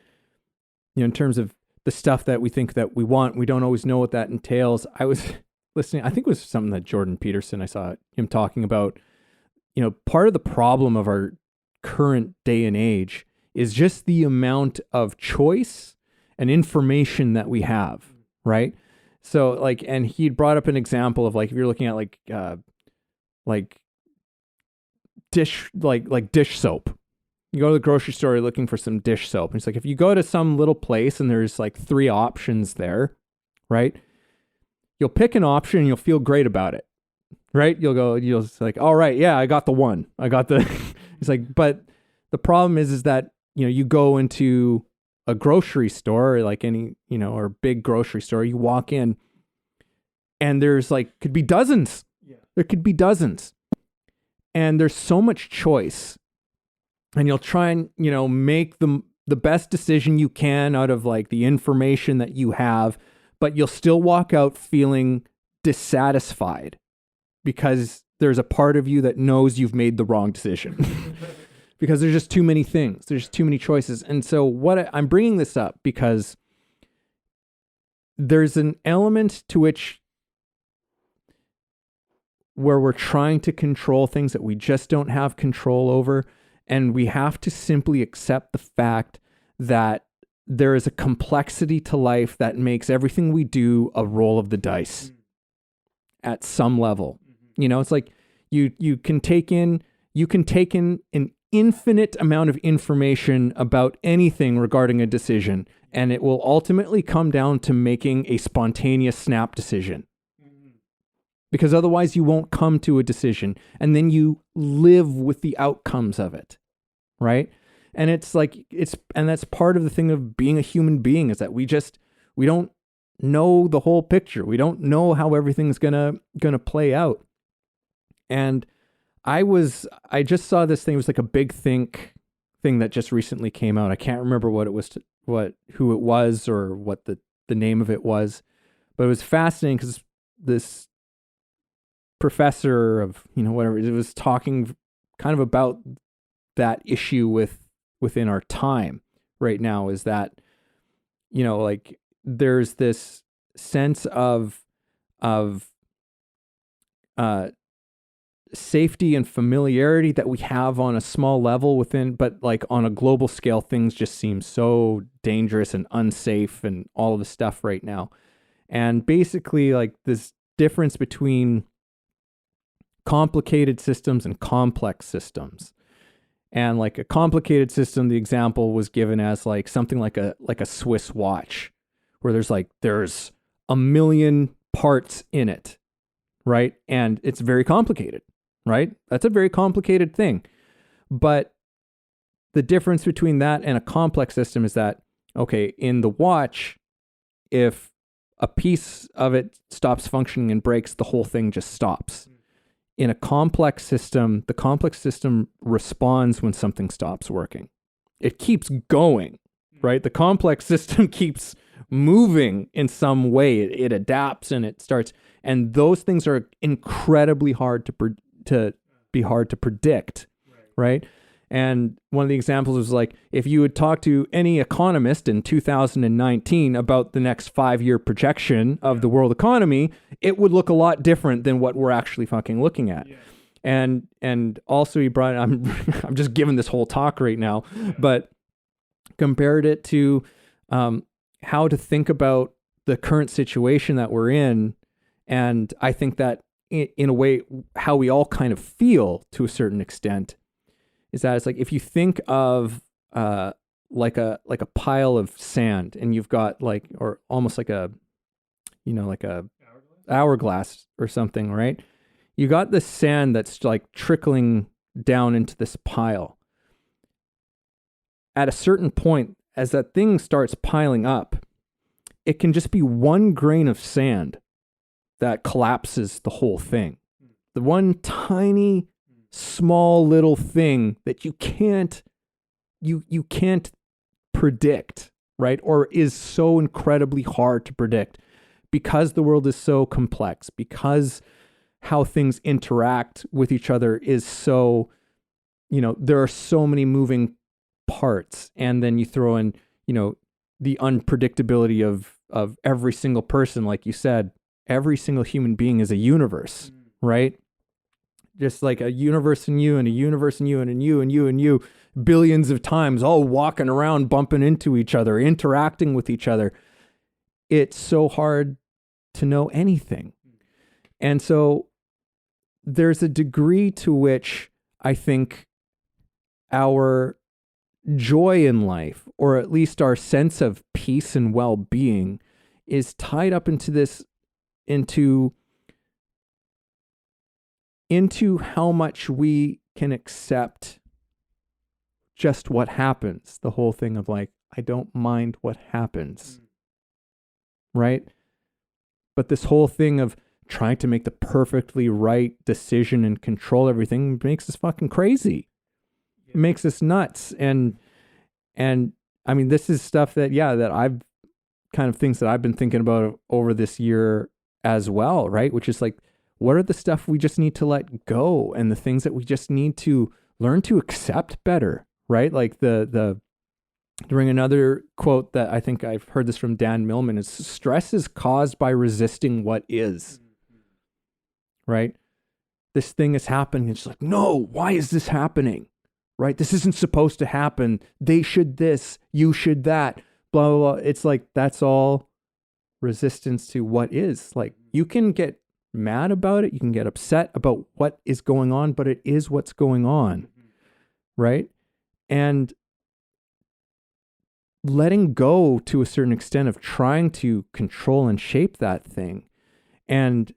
you know, in terms of the stuff that we think that we want, we don't always know what that entails. I was listening, I think it was something that Jordan Peterson, I saw him talking about, you know, part of the problem of our current day and age is just the amount of choice and information that we have, right? So, like, and he brought up an example of, like, if you're looking at dish soap. You go to the grocery store, you're looking for some dish soap. And it's like, if you go to some little place and there's like 3 options there, right? You'll pick an option and you'll feel great about it, right? You'll just like, all right, yeah, I got the one. I got the, it's like, but the problem is that, you know, you go into a grocery store, or like any, you know, or big grocery store, you walk in and there's like, could be dozens. Yeah. There could be dozens. And there's so much choice. And you'll try and, you know, make the best decision you can out of like the information that you have, but you'll still walk out feeling dissatisfied because there's a part of you that knows you've made the wrong decision because there's just too many things. There's too many choices. And so I'm bringing this up because there's an element to which where we're trying to control things that we just don't have control over. And we have to simply accept the fact that there is a complexity to life that makes everything we do a roll of the dice at some level. You know, it's like you can take in an infinite amount of information about anything regarding a decision, and it will ultimately come down to making a spontaneous snap decision. Because otherwise you won't come to a decision, and then you live with the outcomes of it, right? And it's like, and that's part of the thing of being a human being, is that we don't know the whole picture. We don't know how everything's gonna play out. And I just saw this thing. It was like a big think thing that just recently came out. I can't remember what it was, who it was, or what the name of it was, but it was fascinating because this professor of, you know, whatever, it was talking kind of about that issue within our time right now, is that, you know, like there's this sense of safety and familiarity that we have on a small level within, but like on a global scale, things just seem so dangerous and unsafe and all of the stuff right now. And basically, like, this difference between complicated systems and complex systems And like a complicated system, the example was given as like something like a Swiss watch, where there's a million parts in it, right? And it's very complicated, right? That's a very complicated thing. But the difference between that and a complex system is that, okay, in the watch, if a piece of it stops functioning and breaks, the whole thing just stops. In a complex system, the complex system responds when something stops working. It keeps going, right? The complex system keeps moving in some way. It adapts and it starts. And those things are incredibly hard to predict, right? And one of the examples was like, if you would talk to any economist in 2019 about the next 5-year projection of the world economy, it would look a lot different than what we're actually fucking looking at. Yeah. And also he brought, I'm just giving this whole talk right now, but compared it to how to think about the current situation that we're in. And I think that in a way, how we all kind of feel to a certain extent is that it's like, if you think of like a pile of sand, and you've got like, or almost like a, like a hourglass or something, right? You got the sand that's like trickling down into this pile. At a certain point, as that thing starts piling up, it can just be one grain of sand that collapses the whole thing. The one tiny small little thing that you can't predict, right? Or is so incredibly hard to predict because the world is so complex, because how things interact with each other is so, there are so many moving parts. And then you throw in, the unpredictability of every single person. Like you said, every single human being is a universe, right? Just like a universe in you and a universe in you and in you and you and you, billions of times, all walking around, bumping into each other, interacting with each other. It's so hard to know anything. And so there's a degree to which I think our joy in life, or at least our sense of peace and well-being, is tied up into how much we can accept just what happens. The whole thing of like, I don't mind what happens, right? But this whole thing of trying to make the perfectly right decision and control everything makes us fucking crazy. It makes us nuts. And I mean, this is stuff that I've kind of things that I've been thinking about over this year as well, right? Which is like, what are the stuff we just need to let go, and the things that we just need to learn to accept better, right? Like during another quote that I think I've heard this from Dan Millman is, stress is caused by resisting what is, right? This thing is happening. It's like, no, why is this happening? Right? This isn't supposed to happen. They should this, you should that, blah, blah, blah. It's like, that's all resistance to what is. Like, you can get mad about it, you can get upset about what is going on, but it is what's going on, right? And letting go to a certain extent of trying to control and shape that thing, and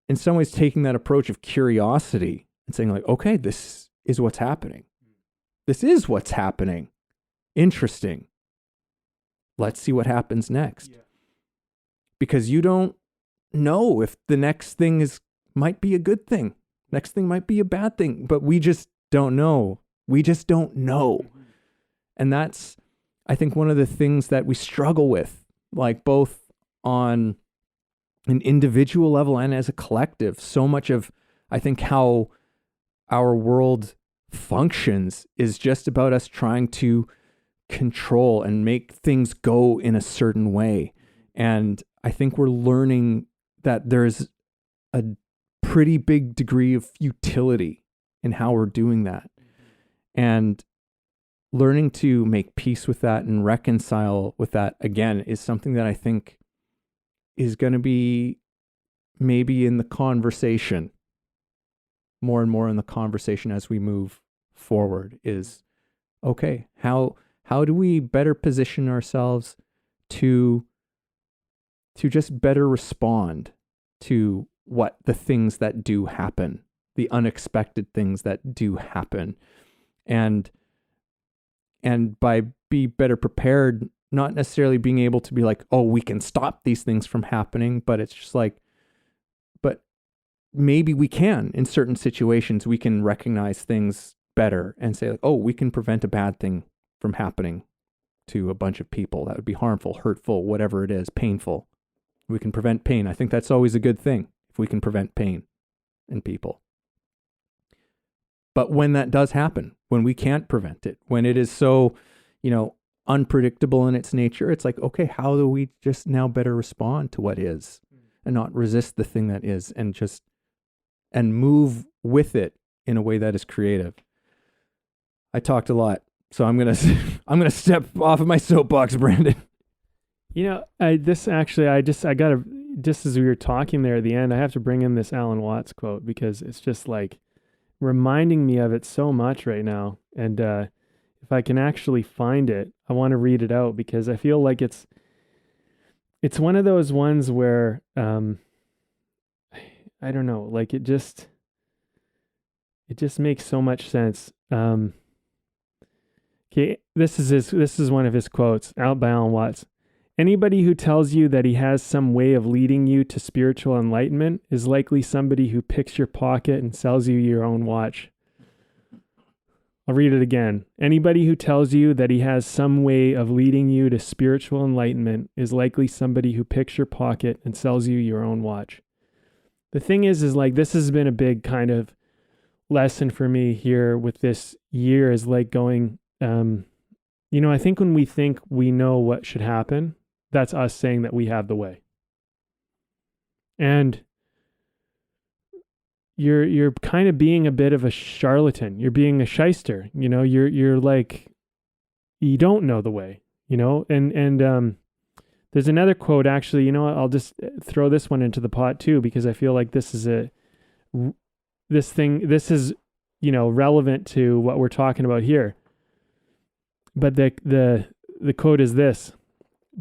in some ways taking that approach of curiosity and saying like, okay, this is what's happening. This is what's happening. Interesting. Let's see what happens next. Yeah. Because you don't know if the next thing might be a good thing. Next thing might be a bad thing, but we just don't know. We just don't know. And that's, I think, one of the things that we struggle with, like both on an individual level and as a collective. So much of, I think, how our world functions is just about us trying to control and make things go in a certain way. And I think we're learning that there's a pretty big degree of futility in how we're doing that. And learning to make peace with that and reconcile with that, again, is something that I think is going to be maybe in the conversation, more and more in the conversation as we move forward is, okay, how do we better position ourselves to just better respond to what the things that do happen, the unexpected things that do happen, and by be better prepared, not necessarily being able to be like, oh, we can stop these things from happening, but it's just like, but maybe we can, in certain situations, we can recognize things better and say like, oh, we can prevent a bad thing from happening to a bunch of people that would be harmful, hurtful, whatever it is, painful. We can prevent pain. I think that's always a good thing if we can prevent pain in people. But when that does happen, when we can't prevent it, when it is so, unpredictable in its nature, it's like, okay, how do we just now better respond to what is and not resist the thing that is and move with it in a way that is creative? I talked a lot, so I'm going to step off of my soapbox, Brandon. Just as we were talking there at the end, I have to bring in this Alan Watts quote because it's just like reminding me of it so much right now. And if I can actually find it, I want to read it out because I feel like it's one of those ones where I don't know, like it just makes so much sense. Okay, this is one of his quotes out by Alan Watts. Anybody who tells you that he has some way of leading you to spiritual enlightenment is likely somebody who picks your pocket and sells you your own watch. I'll read it again. Anybody who tells you that he has some way of leading you to spiritual enlightenment is likely somebody who picks your pocket and sells you your own watch. The thing is like this has been a big kind of lesson for me here with this year is like going, I think when we think we know what should happen, that's us saying that we have the way. And you're kind of being a bit of a charlatan. You're being a shyster. You're like, you don't know the way, and there's another quote actually, I'll just throw this one into the pot too, because I feel like this is relevant to what we're talking about here. But the quote is this: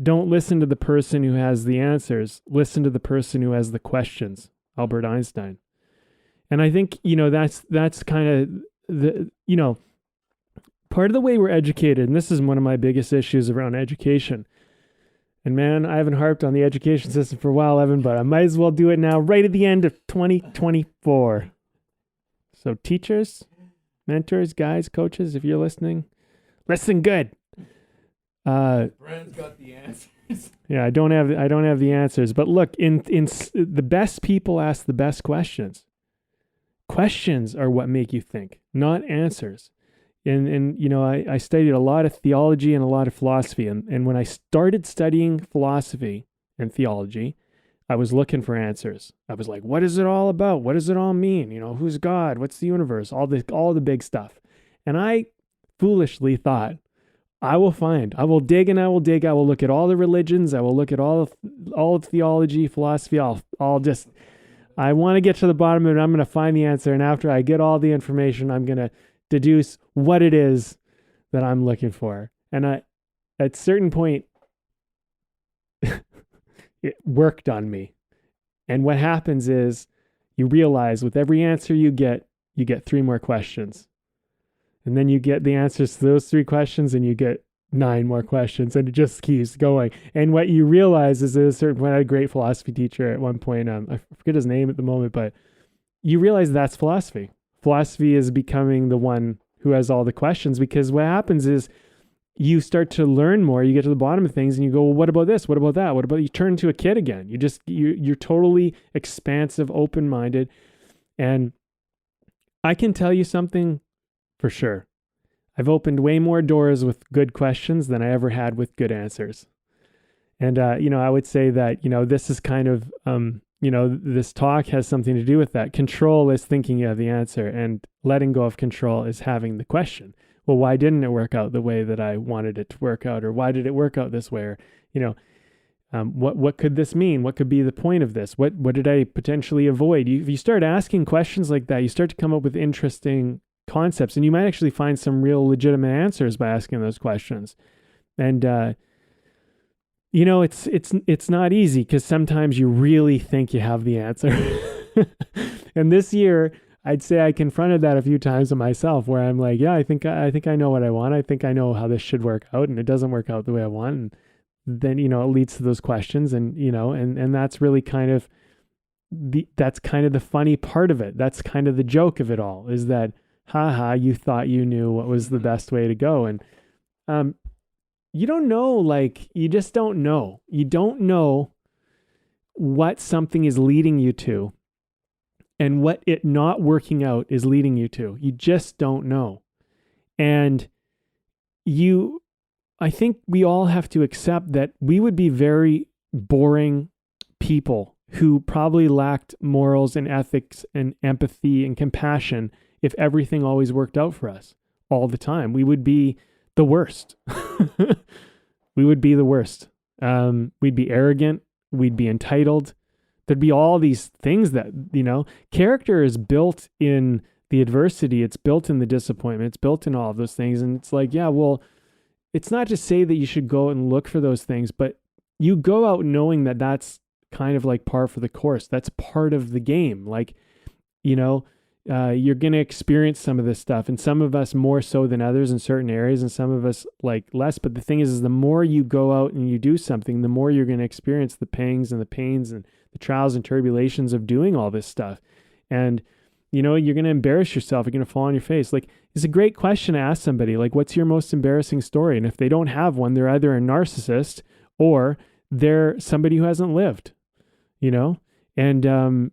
don't listen to the person who has the answers. Listen to the person who has the questions. Albert Einstein. And I think, that's kind of part of the way we're educated. And this is one of my biggest issues around education. And man, I haven't harped on the education system for a while, Evan, but I might as well do it now right at the end of 2024. So teachers, mentors, guys, coaches, if you're listening, listen good. Brandon's got the answers. Yeah, I don't have the answers, but look, in the best people ask the best questions. Questions are what make you think, not answers. And I studied a lot of theology and a lot of philosophy, and when I started studying philosophy and theology, I was looking for answers. I was like, what is it all about? What does it all mean? Who's God? What's the universe? All the big stuff. And I foolishly thought, I will dig and I will dig. I will look at all the religions. I will look at all of theology, philosophy. I want to get to the bottom of it. I'm going to find the answer. And after I get all the information, I'm going to deduce what it is that I'm looking for. And at a certain point, it worked on me. And what happens is you realize with every answer you get 3 more questions. And then you get the answers to those 3 questions and you get 9 more questions, and it just keeps going. And what you realize is at a certain point, I had a great philosophy teacher at one point, I forget his name at the moment, but you realize that's philosophy. Philosophy is becoming the one who has all the questions, because what happens is you start to learn more, you get to the bottom of things and you go, well, what about this? What about that? What about, you turn into a kid again. You're totally expansive, open-minded. And I can tell you something for sure. I've opened way more doors with good questions than I ever had with good answers. And, I would say that, this is kind of, this talk has something to do with that. Control is thinking you have the answer, and letting go of control is having the question. Well, why didn't it work out the way that I wanted it to work out? Or why did it work out this way? Or, what could this mean? What could be the point of this? What did I potentially avoid? If you start asking questions like that, you start to come up with interesting concepts, and you might actually find some real legitimate answers by asking those questions. And it's not easy, because sometimes you really think you have the answer. And this year, I'd say I confronted that a few times with myself, where I'm like, yeah, I think I know what I want. I think I know how this should work out, and it doesn't work out the way I want. And then, it leads to those questions, and, and that's really kind of that's kind of the funny part of it. That's kind of the joke of it all, is that, haha, you thought you knew what was the best way to go. And, you don't know, like, you just don't know. You don't know what something is leading you to and what it not working out is leading you to. You just don't know. And I think we all have to accept that we would be very boring people who probably lacked morals and ethics and empathy and compassion if everything always worked out for us all the time. We would be the worst. We would be the worst. We'd be arrogant. We'd be entitled. There'd be all these things that, character is built in the adversity. It's built in the disappointment. It's built in all of those things. And it's like, yeah, well, it's not to say that you should go and look for those things, but you go out knowing that that's kind of like par for the course. That's part of the game. Like, you're going to experience some of this stuff, and some of us more so than others in certain areas, and some of us like less. But the thing is the more you go out and you do something, the more you're going to experience the pangs and the pains and the trials and tribulations of doing all this stuff. And, you're going to embarrass yourself. You're going to fall on your face. Like, it's a great question to ask somebody, like, what's your most embarrassing story? And if they don't have one, they're either a narcissist or they're somebody who hasn't lived, and,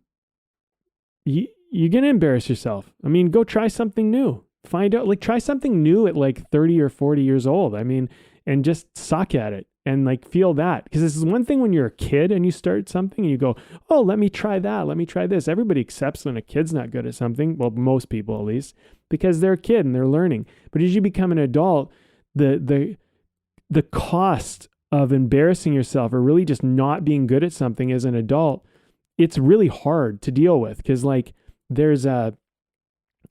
you're going to embarrass yourself. I mean, go try something new. Find out, like, try something new at like 30 or 40 years old. I mean, and just suck at it and like feel that. Because this is one thing when you're a kid and you start something and you go, oh, let me try that. Let me try this. Everybody accepts when a kid's not good at something. Well, most people at least, because they're a kid and they're learning. But as you become an adult, the cost of embarrassing yourself or really just not being good at something as an adult, it's really hard to deal with, because like there's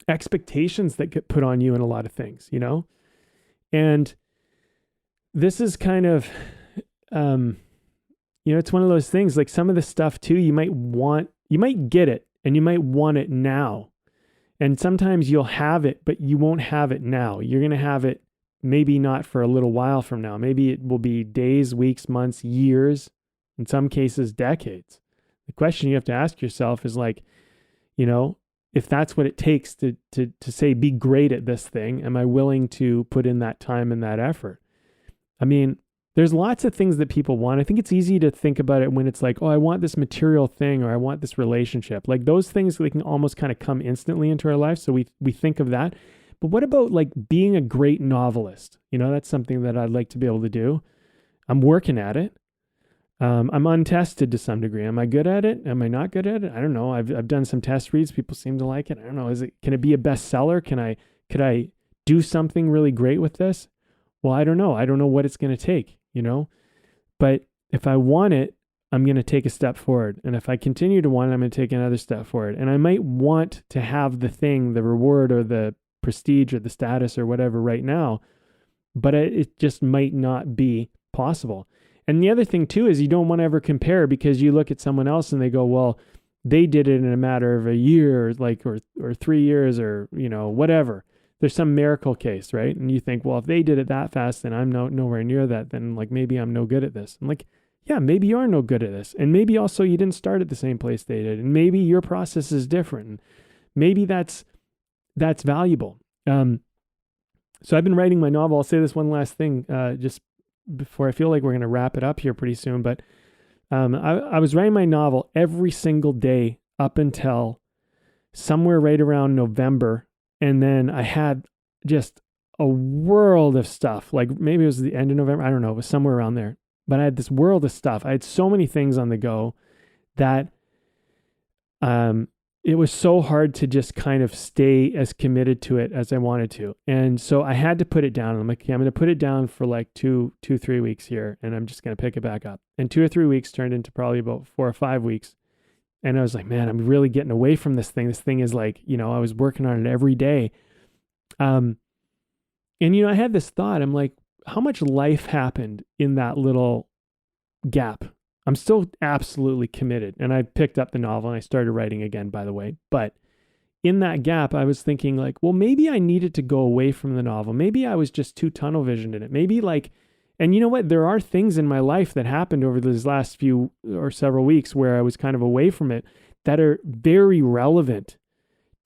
expectations that get put on you in a lot of things, and this is kind of, it's one of those things, like some of the stuff too, you might get it and you might want it now. And sometimes you'll have it, but you won't have it now. You're going to have it maybe not for a little while from now. Maybe it will be days, weeks, months, years, in some cases, decades. The question you have to ask yourself is like, if that's what it takes to say, be great at this thing, am I willing to put in that time and that effort? I mean, there's lots of things that people want. I think it's easy to think about it when it's like, oh, I want this material thing, or I want this relationship. Like those things, they can almost kind of come instantly into our life. So we think of that. But what about like being a great novelist? That's something that I'd like to be able to do. I'm working at it. I'm untested to some degree. Am I good at it? Am I not good at it? I don't know. I've done some test reads. People seem to like it. I don't know. Can it be a bestseller? Could I do something really great with this? Well, I don't know. I don't know what it's going to take, but if I want it, I'm going to take a step forward. And if I continue to want it, I'm going to take another step forward. And I might want to have the thing, the reward or the prestige or the status or whatever right now, but it just might not be possible. And the other thing too is you don't want to ever compare, because you look at someone else and they go, well, they did it in a matter of a year, or 3 years, or whatever. There's some miracle case, right? And you think, well, if they did it that fast, then I'm nowhere near that. Then like maybe I'm no good at this. I'm like, yeah, maybe you are no good at this, and maybe also you didn't start at the same place they did, and maybe your process is different. And maybe that's valuable. So I've been writing my novel. I'll say this one last thing, just before I feel like we're going to wrap it up here pretty soon. But I was writing my novel every single day up until somewhere right around November. And then I had just a world of stuff. Like maybe it was the end of November. I don't know. It was somewhere around there. But I had this world of stuff. I had so many things on the go that it was so hard to just kind of stay as committed to it as I wanted to. And so I had to put it down. I'm like, okay, I'm going to put it down for like 3 weeks here, and I'm just going to pick it back up. And 2 or 3 weeks turned into probably about 4 or 5 weeks. And I was like, man, I'm really getting away from this thing. This thing is like, I was working on it every day. And, I had this thought. I'm like, how much life happened in that little gap? I'm still absolutely committed. And I picked up the novel and I started writing again, by the way. But in that gap, I was thinking like, well, maybe I needed to go away from the novel. Maybe I was just too tunnel visioned in it. Maybe like, and you know what? There are things in my life that happened over these last few or several weeks where I was kind of away from it that are very relevant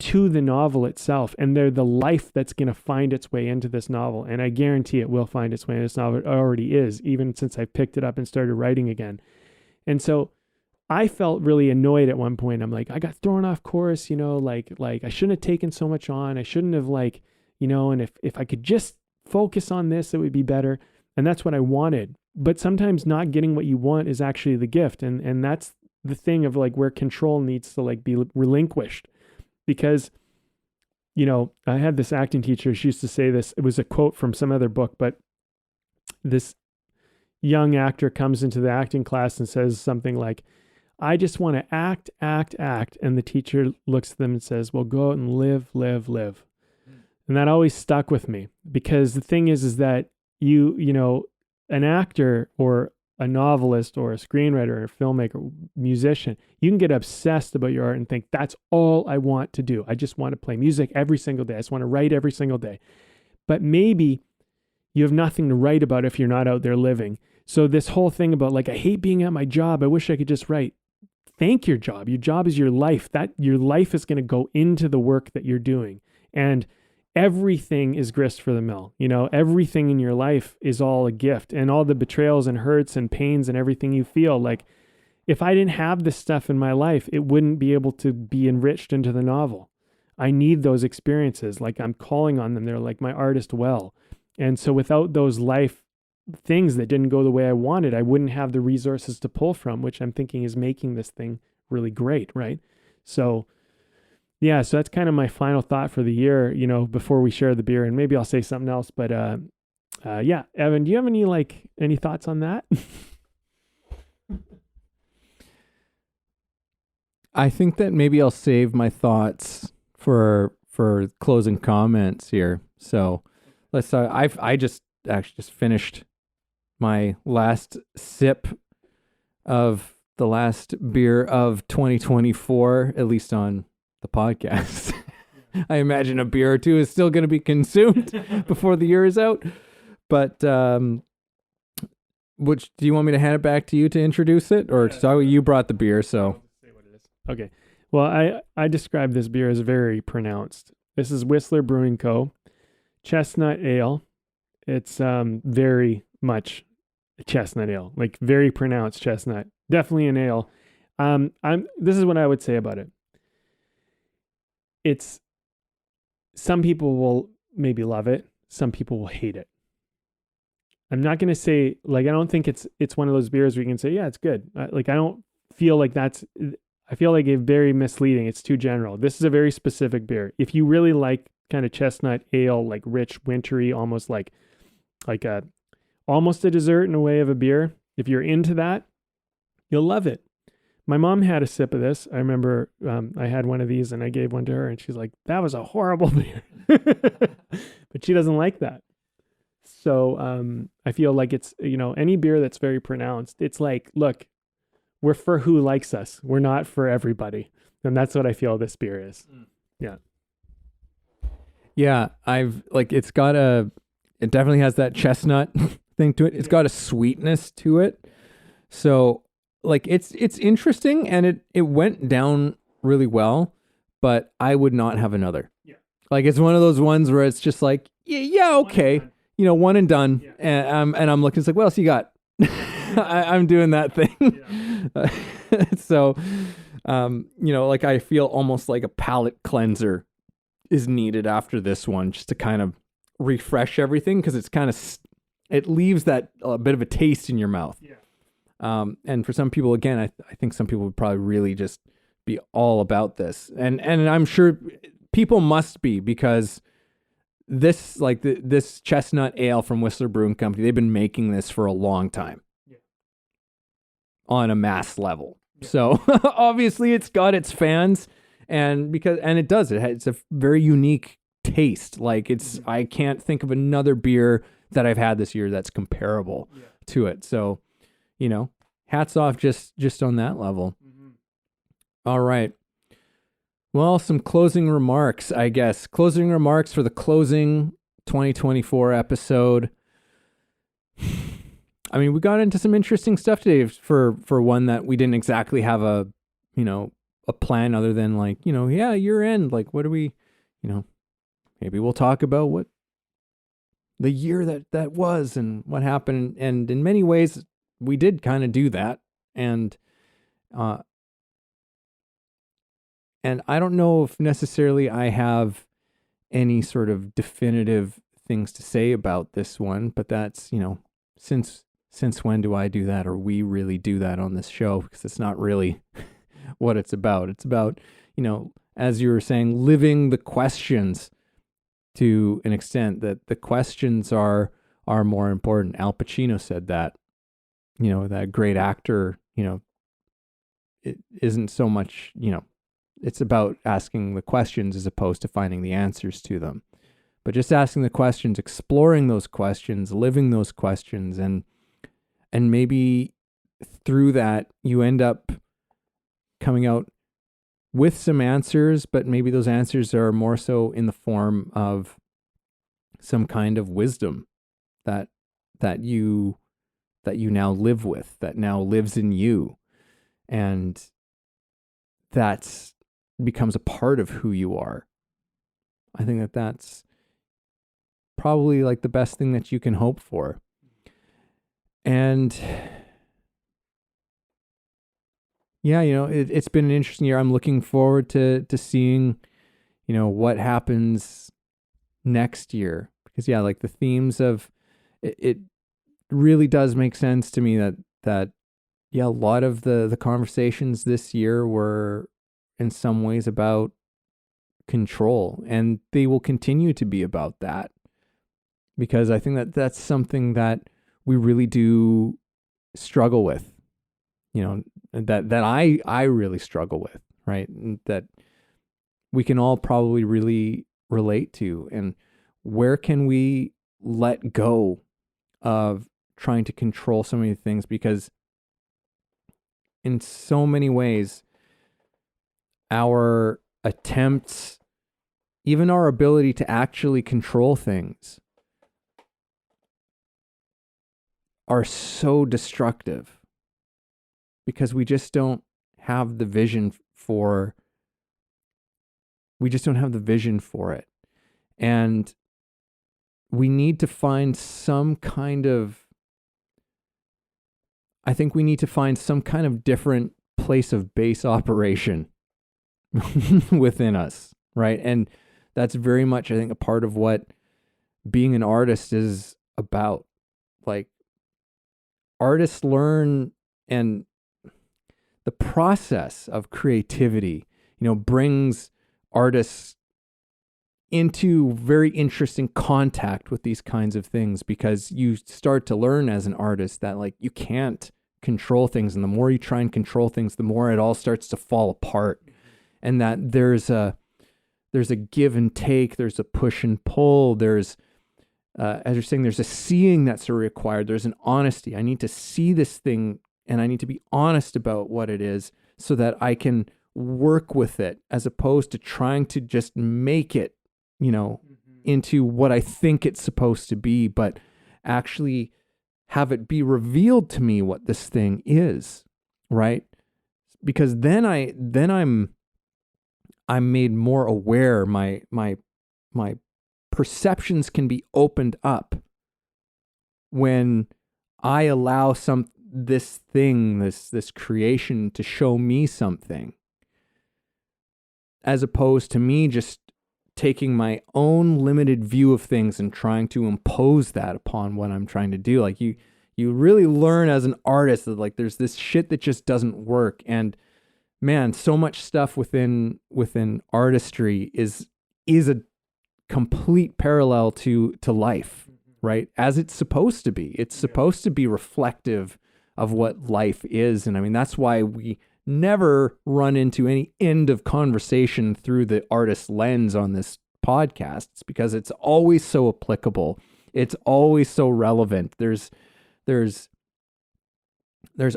to the novel itself. And they're the life that's going to find its way into this novel. And I guarantee it will find its way into this novel. It already is, even since I picked it up and started writing again. And so I felt really annoyed at one point. I'm like, I got thrown off course, like I shouldn't have taken so much on. I shouldn't have and if I could just focus on this, it would be better. And that's what I wanted. But sometimes not getting what you want is actually the gift. And that's the thing of like where control needs to like be relinquished. Because, I had this acting teacher, she used to say this, it was a quote from some other book, but this young actor comes into the acting class and says something like, I just want to act, act, act. And the teacher looks at them and says, well, go out and live, live, live. And that always stuck with me because the thing is that an actor or a novelist or a screenwriter or a filmmaker, musician, you can get obsessed about your art and think that's all I want to do. I just want to play music every single day. I just want to write every single day. But maybe you have nothing to write about if you're not out there living. So this whole thing about like, I hate being at my job. I wish I could just write. Thank your job. Your job is your life. That your life is going to go into the work that you're doing. And everything is grist for the mill. Everything in your life is all a gift, and all the betrayals and hurts and pains and everything you feel. Like if I didn't have this stuff in my life, it wouldn't be able to be enriched into the novel. I need those experiences. Like I'm calling on them. They're like my artist well. And so without those life things that didn't go the way I wanted, I wouldn't have the resources to pull from, which I'm thinking is making this thing really great. Right. So yeah, so that's kind of my final thought for the year, before we share the beer, and maybe I'll say something else, but yeah, Evan, do you have any thoughts on that? I think that maybe I'll save my thoughts for closing comments here. So let's start. I just actually just finished my last sip of the last beer of 2024, at least on the podcast. I imagine a beer or two is still going to be consumed before the year is out. But which do you want me to hand it back to you to introduce it, or to talk? You brought the beer, so okay. Well, I describe this beer as very pronounced. This is Whistler Brewing Co. Chestnut Ale. It's very much a chestnut ale, like very pronounced chestnut. Definitely an ale. This is what I would say about it. It's some people will maybe love it, some people will hate it. I'm not going to say like I don't think it's one of those beers where you can say yeah, it's good. I don't feel like that's. I feel like it's very misleading. It's too general. This is a very specific beer. If you really like kind of chestnut ale, like rich, wintry, almost like almost a dessert in a way of a beer. If you're into that, you'll love it. My mom had a sip of this. I remember I had one of these and I gave one to her and she's like, that was a horrible beer. But she doesn't like that. So I feel like it's, any beer that's very pronounced, it's like, look, we're for who likes us. We're not for everybody. And that's what I feel this beer is. Yeah. Yeah. It definitely has that chestnut thing to it. It's got a sweetness to it. So like it's interesting and it went down really well, but I would not have another. Yeah. Like it's one of those ones where it's just like, yeah, okay. One and done. Yeah. And I'm looking, it's like, what else you got? I'm doing that thing. Yeah. So, like I feel almost like a palate cleanser is needed after this one just to kind of refresh everything. Cause it's kind of, it leaves that a bit of a taste in your mouth. Yeah. And for some people, again, I think some people would probably really just be all about this. And I'm sure people must be because this, like this chestnut ale from Whistler Brewing Company, they've been making this for a long time. Yeah. On a mass level. Yeah. So obviously it's got its fans and it does, it's a very unique taste. Like I can't think of another beer that I've had this year that's comparable to it. So, hats off just on that level. All right. Well, some closing remarks, I guess. Closing remarks for the closing 2024 episode. I mean, we got into some interesting stuff today for one that we didn't exactly have a plan other than like, year end. Like, what do we, maybe we'll talk about what the year that was and what happened. And in many ways, we did kind of do that. And I don't know if necessarily I have any sort of definitive things to say about this one, but that's, since when do I do that, or we really do that on this show? Because it's not really what it's about. It's about, as you were saying, living the questions to an extent that the questions are more important. Al Pacino said that, that great actor, it isn't so much, it's about asking the questions as opposed to finding the answers to them. But just asking the questions, exploring those questions, living those questions, and maybe through that you end up coming out with some answers, but maybe those answers are more so in the form of some kind of wisdom that you now live with, that now lives in you, and that's becomes a part of who you are. I think that's probably like the best thing that you can hope for. And yeah, it's been an interesting year. I'm looking forward to seeing, what happens next year, because like the themes of it really does make sense to me that a lot of the conversations this year were in some ways about control, and they will continue to be about that, because I think that's something that we really do struggle with, that I really struggle with, right? And that we can all probably really relate to. And where can we let go of trying to control so many things? Because in so many ways, our attempts, even our ability to actually control things, are so destructive, because we just don't have the vision for it. And we need to find some kind of different place of base operation within us, right? And that's very much, I think, a part of what being an artist is about. Like, artists learn, and the process of creativity, brings artists into very interesting contact with these kinds of things, because you start to learn as an artist that like you can't control things, and the more you try and control things, the more it all starts to fall apart, and that there's a give and take, there's a push and pull, there's as you're saying, there's a seeing that's required. There's an honesty. I need to see this thing, and I need to be honest about what it is so that I can work with it, as opposed to trying to just make it, into what I think it's supposed to be, but actually have it be revealed to me what this thing is, right? Because then I'm made more aware. My perceptions can be opened up when I allow this creation to show me something, as opposed to me just taking my own limited view of things and trying to impose that upon what I'm trying to do. Like you really learn as an artist that like there's this shit that just doesn't work. And man, so much stuff within artistry is a complete parallel to life, right? As it's supposed to be. It's supposed to be reflective of what life is. And I mean, that's why we never run into any end of conversation through the artist's lens on this podcasts because it's always so applicable. It's always so relevant. There's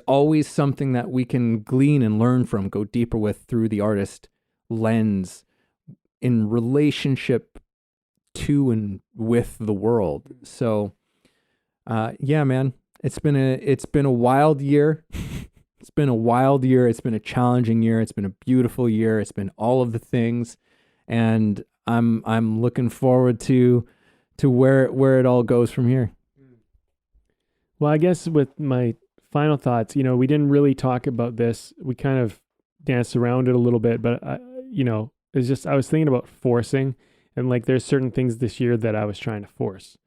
always something that we can glean and learn from, go deeper with through the artist lens in relationship to and with the world. So, yeah, man, it's been a wild year. It's been a wild year. It's been a challenging year. It's been a beautiful year. It's been all of the things, and I'm looking forward to where it all goes from here. Well, I guess with my final thoughts, we didn't really talk about this. We kind of danced around it a little bit, but it's just, I was thinking about forcing, and like there's certain things this year that I was trying to force.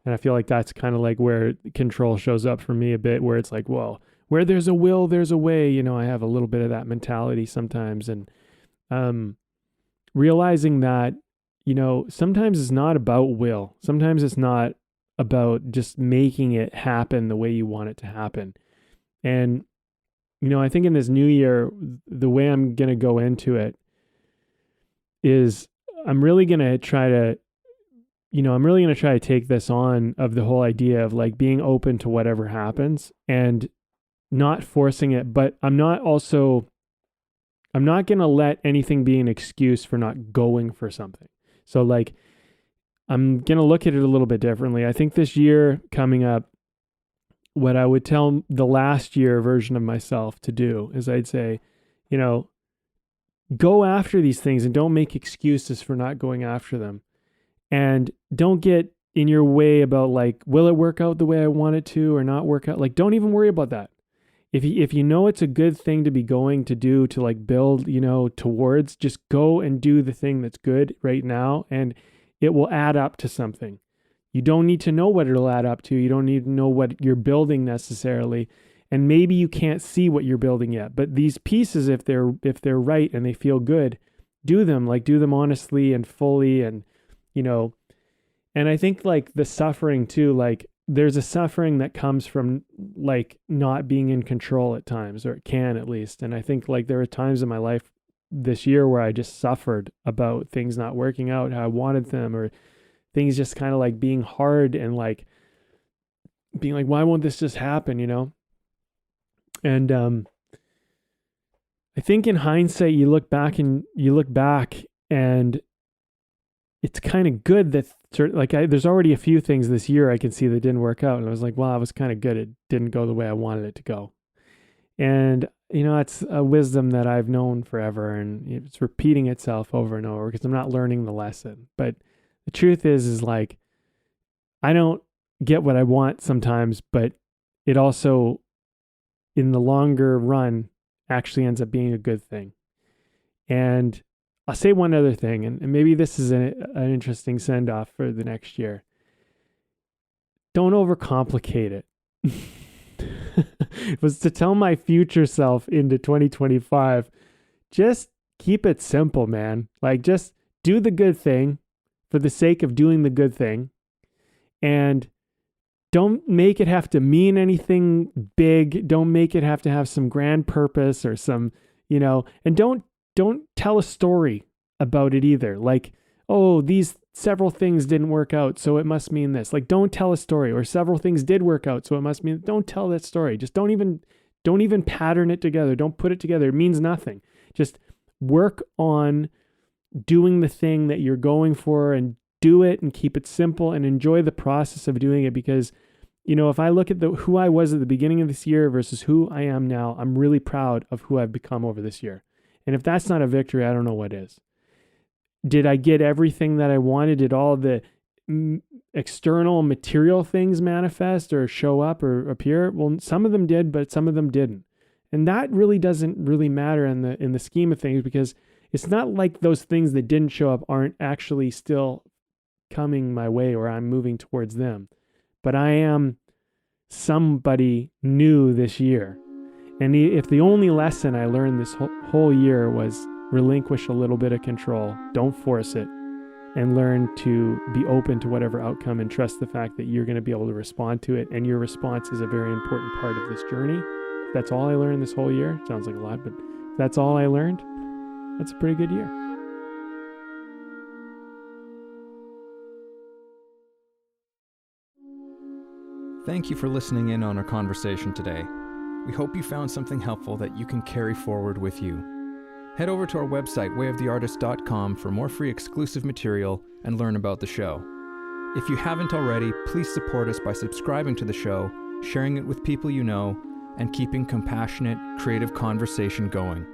And I feel like that's kind of like where control shows up for me a bit, where it's like, well, where there's a will, there's a way. I have a little bit of that mentality sometimes. And realizing that, sometimes it's not about will. Sometimes it's not about just making it happen the way you want it to happen. And, I think in this new year, the way I'm going to go into it is I'm really going to try to take this on of the whole idea of like being open to whatever happens and not forcing it. But I'm not going to let anything be an excuse for not going for something. So like, I'm going to look at it a little bit differently. I think this year coming up, what I would tell the last year version of myself to do is I'd say, go after these things and don't make excuses for not going after them. And don't get in your way about like, will it work out the way I want it to or not work out? Like, don't even worry about that. If you know it's a good thing to be going to do, to like build, towards, just go and do the thing that's good right now, and it will add up to something. You don't need to know what it'll add up to. You don't need to know what you're building necessarily. And maybe you can't see what you're building yet, but these pieces, if they're right and they feel good, do them honestly and fully. And, and I think like the suffering too, like there's a suffering that comes from like not being in control at times, or it can at least. And I think like there are times in my life this year where I just suffered about things not working out how I wanted them, or things just kind of like being hard and like being like, why won't this just happen? And I think in hindsight, you look back and it's kind of good that there's already a few things this year I can see that didn't work out. And I was like, well, I was kind of good. It didn't go the way I wanted it to go. And, it's a wisdom that I've known forever, and it's repeating itself over and over because I'm not learning the lesson. But the truth is like, I don't get what I want sometimes, but it also, in the longer run, actually ends up being a good thing. And I'll say one other thing, and maybe this is an interesting send-off for the next year. Don't overcomplicate it. It was to tell my future self into 2025, just keep it simple, man. Like, just do the good thing for the sake of doing the good thing. And don't make it have to mean anything big. Don't make it have to have some grand purpose or some, and don't tell a story about it either. Like, oh, these several things didn't work out, so it must mean this. Like, don't tell a story. Or several things did work out, so it must mean, don't tell that story. Just don't even pattern it together. Don't put it together. It means nothing. Just work on doing the thing that you're going for, and do it and keep it simple and enjoy the process of doing it. Because, if I look at who I was at the beginning of this year versus who I am now, I'm really proud of who I've become over this year. And if that's not a victory, I don't know what is. Did I get everything that I wanted? Did all the external material things manifest or show up or appear? Well, some of them did, but some of them didn't. And that really doesn't really matter in the scheme of things, because it's not like those things that didn't show up aren't actually still coming my way, or I'm moving towards them. But I am somebody new this year. And if the only lesson I learned this whole year was relinquish a little bit of control, don't force it, and learn to be open to whatever outcome and trust the fact that you're going to be able to respond to it. And your response is a very important part of this journey. That's all I learned this whole year. Sounds like a lot, but if that's all I learned, that's a pretty good year. Thank you for listening in on our conversation today. We hope you found something helpful that you can carry forward with you. Head over to our website, wayoftheartist.com, for more free exclusive material and learn about the show. If you haven't already, please support us by subscribing to the show, sharing it with people you know, and keeping compassionate, creative conversation going.